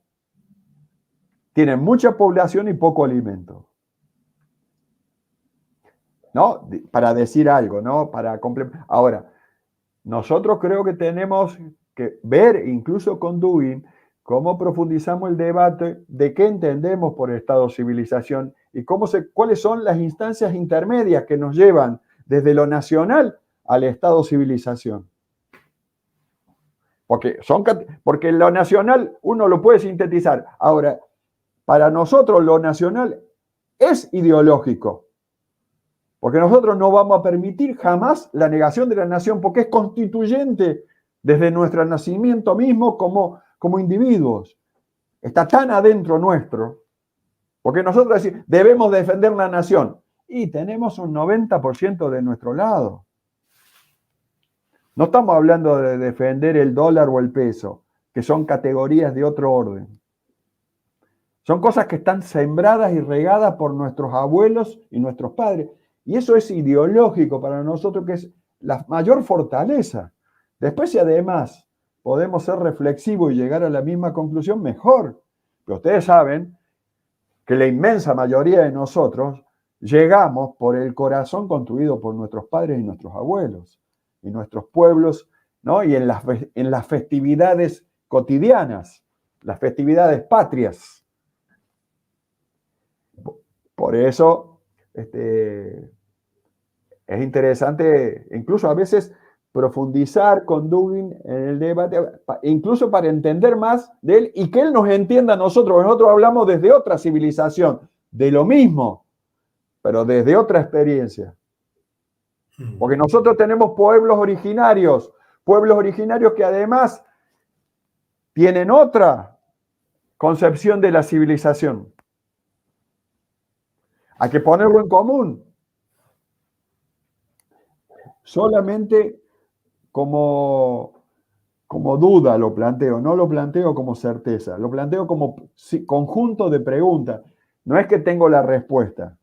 tienen mucha población y poco alimento. ¿No? Para decir algo, ¿no? Ahora, nosotros creo que tenemos que ver, incluso con Dugin, cómo profundizamos el debate de qué entendemos por Estado-civilización y cuáles son las instancias intermedias que nos llevan desde lo nacional al Estado-civilización. Porque lo nacional uno lo puede sintetizar. Ahora, para nosotros lo nacional es ideológico. Porque nosotros no vamos a permitir jamás la negación de la nación, porque es constituyente desde nuestro nacimiento mismo como individuos. Está tan adentro nuestro. Porque nosotros decimos, debemos defender la nación. Y tenemos un 90% de nuestro lado. No estamos hablando de defender el dólar o el peso, que son categorías de otro orden. Son cosas que están sembradas y regadas por nuestros abuelos y nuestros padres. Y eso es ideológico para nosotros, que es la mayor fortaleza. Después, si además podemos ser reflexivos y llegar a la misma conclusión, mejor. Pero ustedes saben que la inmensa mayoría de nosotros llegamos por el corazón construido por nuestros padres y nuestros abuelos. Y nuestros pueblos, ¿no? Y en las festividades cotidianas, las festividades patrias. Por eso es interesante, incluso a veces, profundizar con Dugin en el debate, incluso para entender más de él y que él nos entienda a nosotros. Nosotros hablamos desde otra civilización, de lo mismo, pero desde otra experiencia. Porque nosotros tenemos pueblos originarios que además tienen otra concepción de la civilización. Hay que ponerlo en común. Solamente como duda lo planteo, no lo planteo como certeza, lo planteo como conjunto de preguntas. No es que tengo la respuesta,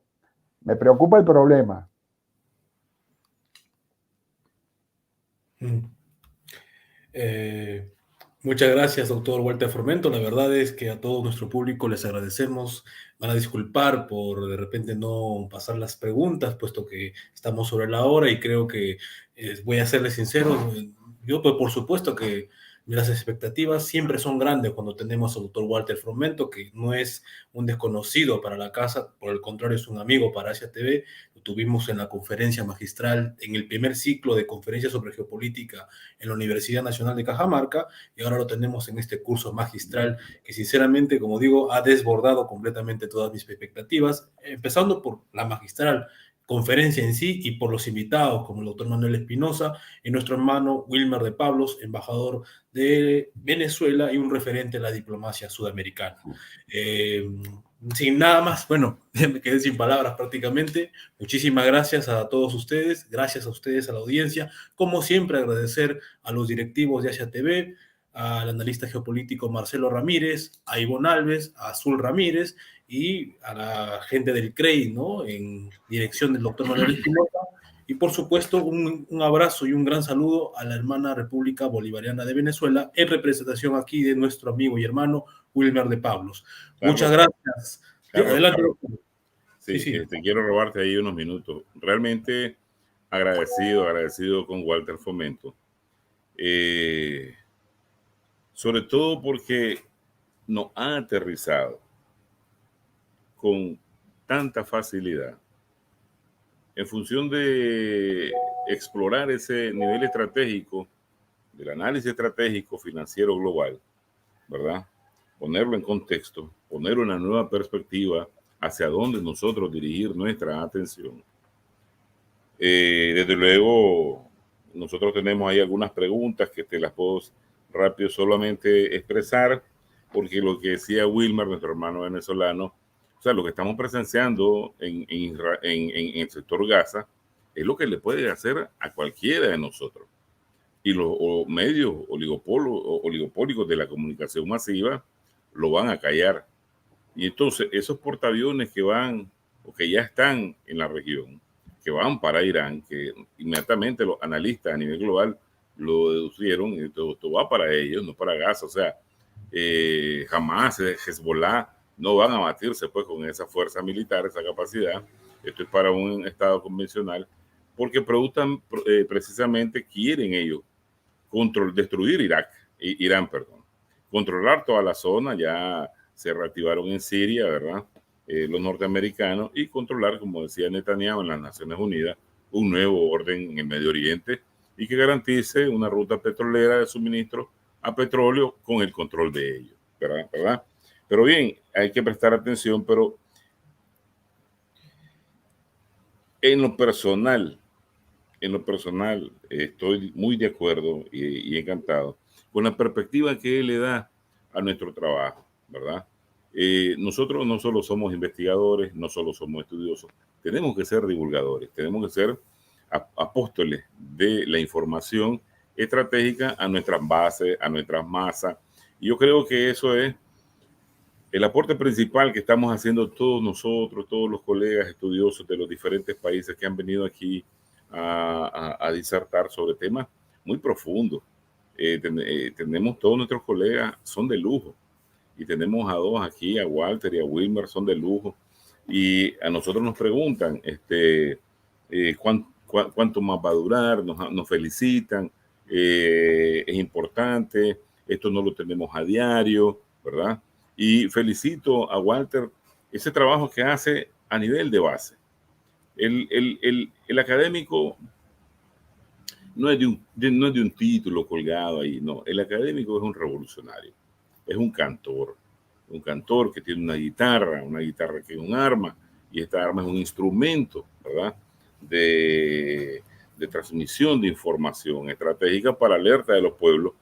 me preocupa el problema. Muchas gracias, doctor Walter Formento. La verdad es que a todo nuestro público les agradecemos. Van a disculpar por de repente no pasar las preguntas, puesto que estamos sobre la hora y creo que voy a serles sincero. Yo, pues, por supuesto que las expectativas siempre son grandes cuando tenemos al doctor Walter Formento, que no es un desconocido para la casa, por el contrario, es un amigo para Asia TV. Lo tuvimos en la conferencia magistral, en el primer ciclo de conferencias sobre geopolítica en la Universidad Nacional de Cajamarca, y ahora lo tenemos en este curso magistral que, sinceramente, como digo, ha desbordado completamente todas mis expectativas, empezando por la magistral conferencia en sí y por los invitados como el doctor Manuel Espinosa y nuestro hermano Wilmer de Pablos, embajador de Venezuela y un referente de la diplomacia sudamericana. sin nada más, bueno, me quedé sin palabras prácticamente. Muchísimas gracias a todos ustedes, gracias a ustedes, a la audiencia. Como siempre, agradecer a los directivos de Asia TV, al analista geopolítico Marcelo Ramírez, a Ivonne Alves, a Azul Ramírez y a la gente del CREI, ¿no? En dirección del doctor Manuel Espinosa. Y por supuesto, un abrazo y un gran saludo a la hermana República Bolivariana de Venezuela, en representación aquí de nuestro amigo y hermano Wilmer de Pablos. Carlos, muchas gracias. Carlos, Adelante. Carlos. Sí. Quiero robarte ahí unos minutos. Realmente agradecido con Walter Fomento. Sobre todo porque nos ha aterrizado con tanta facilidad en función de explorar ese nivel estratégico, del análisis estratégico financiero global, ¿verdad? Ponerlo en contexto, poner una nueva perspectiva hacia dónde nosotros dirigir nuestra atención. Desde luego, nosotros tenemos ahí algunas preguntas que te las puedo rápido solamente expresar, porque lo que decía Wilmer, nuestro hermano venezolano, o sea, lo que estamos presenciando en el sector Gaza es lo que le puede hacer a cualquiera de nosotros. Y los medios oligopólicos de la comunicación masiva lo van a callar. Y entonces esos portaaviones que van o que ya están en la región, que van para Irán, que inmediatamente los analistas a nivel global lo deducieron, y esto va para ellos, no para Gaza. O sea, jamás Hezbollah no van a batirse pues con esa fuerza militar, esa capacidad. Esto es para un estado convencional, porque precisamente quieren ellos destruir Irán, controlar toda la zona. Ya se reactivaron en Siria, ¿verdad? Los norteamericanos, y controlar, como decía Netanyahu en las Naciones Unidas, un nuevo orden en el Medio Oriente y que garantice una ruta petrolera de suministro a petróleo con el control de ellos, ¿verdad? Pero bien, hay que prestar atención, pero en lo personal estoy muy de acuerdo y encantado con la perspectiva que él le da a nuestro trabajo, ¿verdad? Nosotros no solo somos investigadores, no solo somos estudiosos, tenemos que ser divulgadores, tenemos que ser apóstoles de la información estratégica a nuestras bases, a nuestras masas. Y yo creo que eso es el aporte principal que estamos haciendo todos nosotros, todos los colegas estudiosos de los diferentes países que han venido aquí a disertar sobre temas muy profundos. Tenemos todos nuestros colegas, son de lujo. Y tenemos a dos aquí, a Walter y a Wilmer, son de lujo. Y a nosotros nos preguntan cuánto más va a durar, nos felicitan, es importante, esto no lo tenemos a diario, ¿verdad? Y felicito a Walter ese trabajo que hace a nivel de base. El académico no es de un título colgado ahí, no. El académico es un revolucionario, es un cantor que tiene una guitarra que es un arma, y esta arma es un instrumento, ¿verdad? De transmisión de información estratégica para alerta de los pueblos,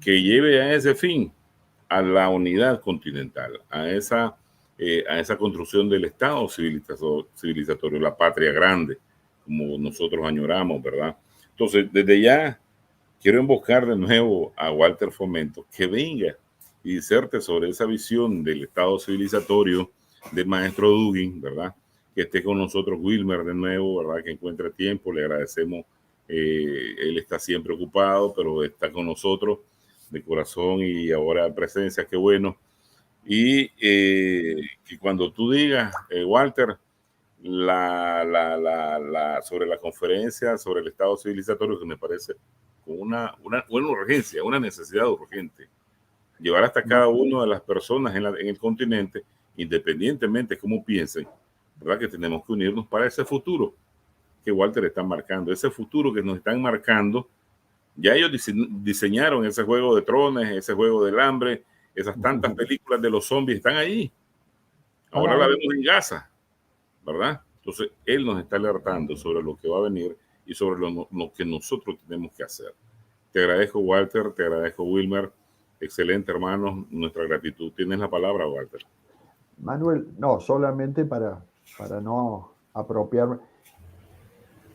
que lleve a ese fin, a la unidad continental, a esa construcción del Estado civilizatorio, la patria grande, como nosotros añoramos, ¿verdad? Entonces, desde ya quiero invocar de nuevo a Walter Fomento que venga y diserte sobre esa visión del Estado civilizatorio del maestro Dugin, ¿verdad? Que esté con nosotros Wilmer de nuevo, ¿verdad? Que encuentre tiempo, le agradecemos. Él está siempre ocupado, pero está con nosotros de corazón y ahora presencia, qué bueno. Y que cuando tú digas, Walter, sobre la conferencia sobre el Estado civilizatorio, que me parece con una urgencia, una necesidad urgente, llevar hasta cada una de las personas en el continente, independientemente de cómo piensen, ¿verdad? Que tenemos que unirnos para ese futuro que Walter está marcando, ese futuro que nos están marcando. Ya ellos diseñaron ese Juego de Tronos, ese Juego del Hambre, esas tantas películas de los zombies están ahí. Ahora la vemos en Gaza, ¿verdad? Entonces, él nos está alertando sobre lo que va a venir y sobre lo que nosotros tenemos que hacer. Te agradezco, Walter, te agradezco, Wilmer. Excelente, hermanos, nuestra gratitud. Tienes la palabra, Walter. Manuel, no, solamente para no apropiarme.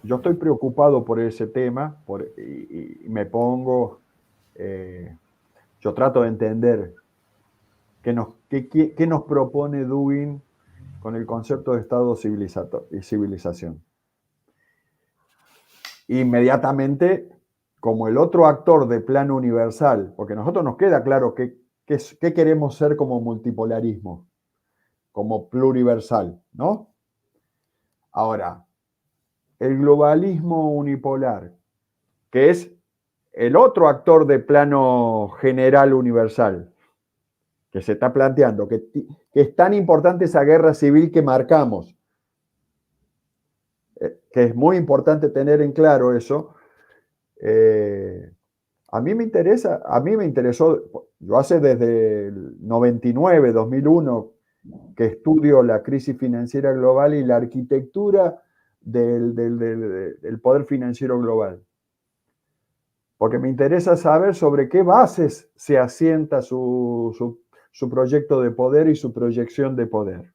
Yo estoy preocupado por ese tema y me pongo, yo trato de entender qué nos propone Dugin con el concepto de Estado y civilización. Inmediatamente, como el otro actor de plano universal, porque a nosotros nos queda claro qué queremos ser como multipolarismo, como pluriversal, ¿no? Ahora, el globalismo unipolar, que es el otro actor de plano general universal, que se está planteando, que es tan importante esa guerra civil que marcamos, que es muy importante tener en claro eso. A mí me interesó, yo hace desde el 99, 2001, que estudio la crisis financiera global y la arquitectura del poder financiero global. Porque me interesa saber sobre qué bases se asienta su proyecto de poder y su proyección de poder.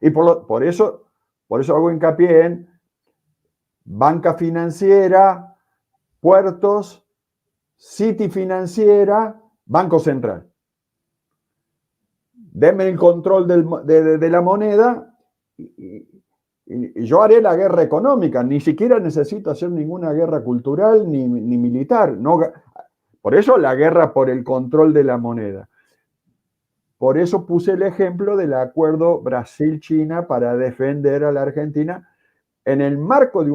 Y por eso hago hincapié en banca financiera, puertos, City financiera, Banco Central. Denme el control de la moneda y yo haré la guerra económica. Ni siquiera necesito hacer ninguna guerra cultural ni militar. No, por eso la guerra por el control de la moneda. Por eso puse el ejemplo del acuerdo Brasil-China para defender a la Argentina en el marco de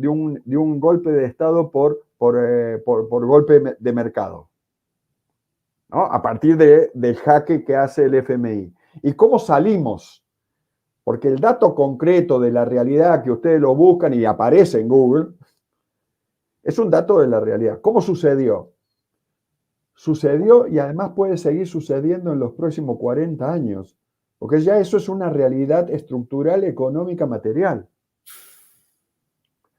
un golpe de Estado por golpe de mercado, ¿no? A partir del jaque que hace el FMI. ¿Y cómo salimos? Porque el dato concreto de la realidad que ustedes lo buscan y aparece en Google es un dato de la realidad. ¿Cómo sucedió? Sucedió y además puede seguir sucediendo en los próximos 40 años, porque ya eso es una realidad estructural, económica, material.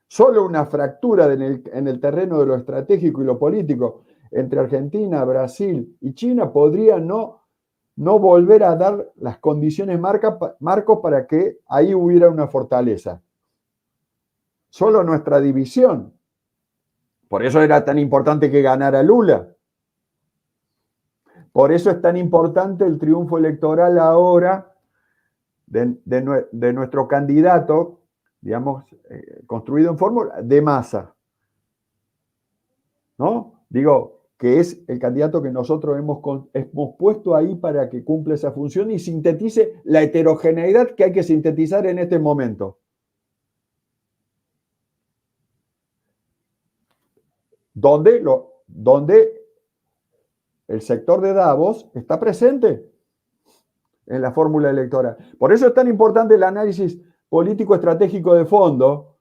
Solo una fractura en el terreno de lo estratégico y lo político entre Argentina, Brasil y China podría no volver a dar las condiciones marcos para que ahí hubiera una fortaleza. Solo nuestra división. Por eso era tan importante que ganara Lula. Por eso es tan importante el triunfo electoral ahora de nuestro candidato, digamos, construido en fórmula de masa, ¿no? Digo, que es el candidato que nosotros hemos puesto ahí para que cumpla esa función y sintetice la heterogeneidad que hay que sintetizar en este momento. Donde el sector de Davos está presente en la fórmula electoral. Por eso es tan importante el análisis político estratégico de fondo,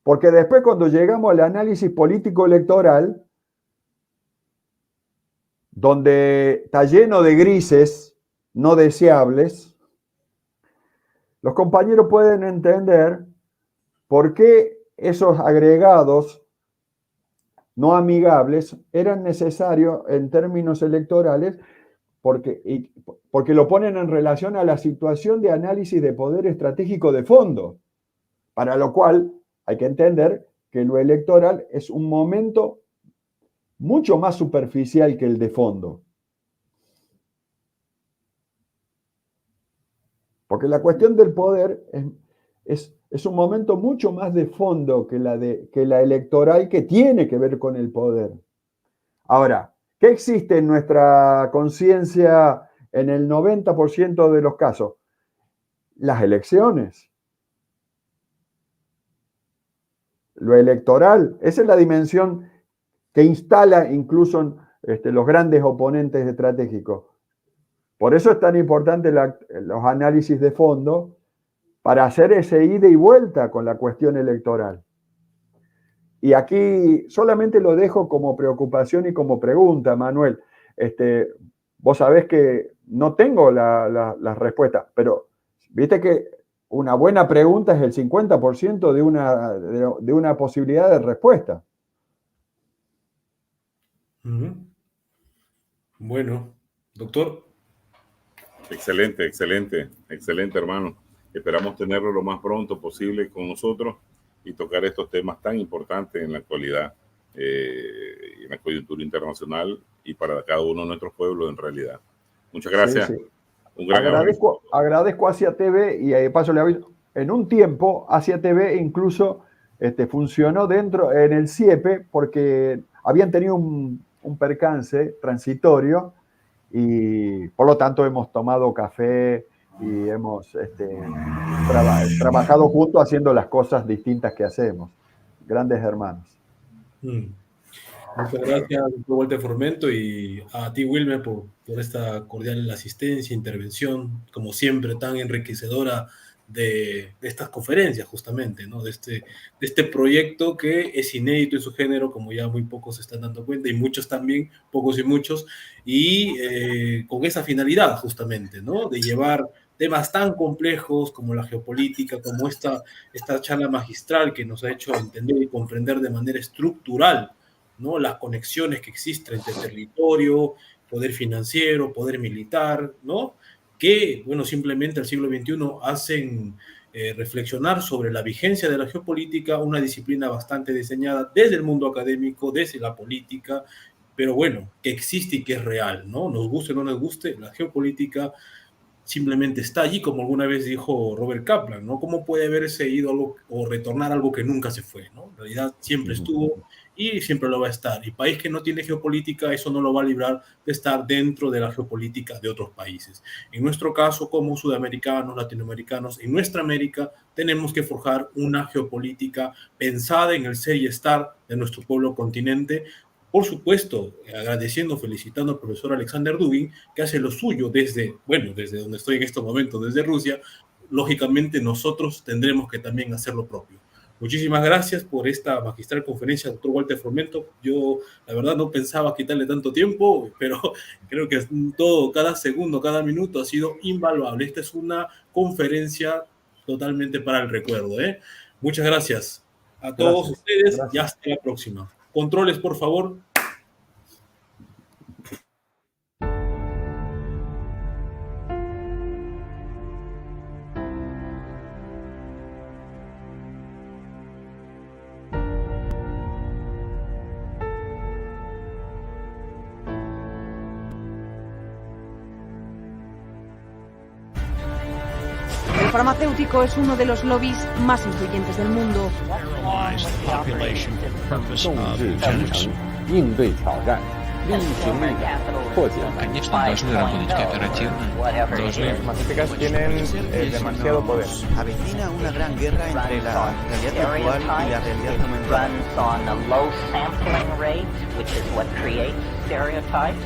porque después cuando llegamos al análisis político electoral, donde está lleno de grises no deseables, los compañeros pueden entender por qué esos agregados no amigables eran necesarios en términos electorales, porque lo ponen en relación a la situación de análisis de poder estratégico de fondo, para lo cual hay que entender que lo electoral es un momento mucho más superficial que el de fondo. Porque la cuestión del poder es un momento mucho más de fondo que la electoral, que tiene que ver con el poder. Ahora, ¿qué existe en nuestra conciencia en el 90% de los casos? Las elecciones. Lo electoral, esa es la dimensión que instala incluso los grandes oponentes estratégicos. Por eso es tan importante los análisis de fondo para hacer ese ida y vuelta con la cuestión electoral. Y aquí solamente lo dejo como preocupación y como pregunta, Manuel. Vos sabés que no tengo la respuesta, pero viste que una buena pregunta es el 50% de una posibilidad de respuesta. Bueno, doctor, Excelente, excelente, excelente, hermano. Esperamos tenerlo lo más pronto posible con nosotros y tocar estos temas tan importantes en la actualidad, en la coyuntura internacional y para cada uno de nuestros pueblos en realidad. Muchas gracias. Sí, sí. Un gran abrazo. Agradezco a Asia TV y de paso le aviso, en un tiempo Asia TV incluso funcionó dentro en el CIEPE porque habían tenido un percance transitorio y por lo tanto hemos tomado café y hemos trabajado juntos haciendo las cosas distintas que hacemos. Grandes hermanos. Muchas gracias, doctor Walter Formento, y a ti, Wilmer, por esta cordial asistencia, intervención, como siempre, tan enriquecedora de estas conferencias, justamente, ¿no? De este proyecto que es inédito en su género, como ya muy pocos se están dando cuenta, y muchos también, pocos y muchos, y con esa finalidad, justamente, ¿no? De llevar temas tan complejos como la geopolítica, como esta charla magistral que nos ha hecho entender y comprender de manera estructural, ¿no? Las conexiones que existen entre territorio, poder financiero, poder militar, ¿no? Que, bueno, simplemente al siglo XXI hacen reflexionar sobre la vigencia de la geopolítica, una disciplina bastante diseñada desde el mundo académico, desde la política, pero bueno, que existe y que es real, ¿no? Nos guste o no nos guste, la geopolítica simplemente está allí, como alguna vez dijo Robert Kaplan, ¿no? ¿Cómo puede haberse ido algo o retornar algo que nunca se fue, ¿no? En realidad siempre estuvo y siempre lo va a estar. Y país que no tiene geopolítica, eso no lo va a librar de estar dentro de la geopolítica de otros países. En nuestro caso, como sudamericanos, latinoamericanos, en nuestra América, tenemos que forjar una geopolítica pensada en el ser y estar de nuestro pueblo continente. Por supuesto, agradeciendo, felicitando al profesor Alexander Dugin, que hace lo suyo desde donde estoy en estos momentos, desde Rusia. Lógicamente, nosotros tendremos que también hacer lo propio. Muchísimas gracias por esta magistral conferencia, doctor Walter Formento. Yo, la verdad, no pensaba quitarle tanto tiempo, pero creo que todo, cada segundo, cada minuto ha sido invaluable. Esta es una conferencia totalmente para el recuerdo, ¿eh? Muchas gracias a todos ustedes y hasta la próxima. Controles, por favor. El farmacéutico es uno de los lobbies más influyentes del mundo. 应对挑战，利益行利破解。 Конечно, должны работать кооперативно, должны... Las matemáticas tienen demasiado poder. Avecina una gran guerra entre la realidad virtual y la realidad aumentada. Runs on a low sampling rate, which is what creates stereotypes.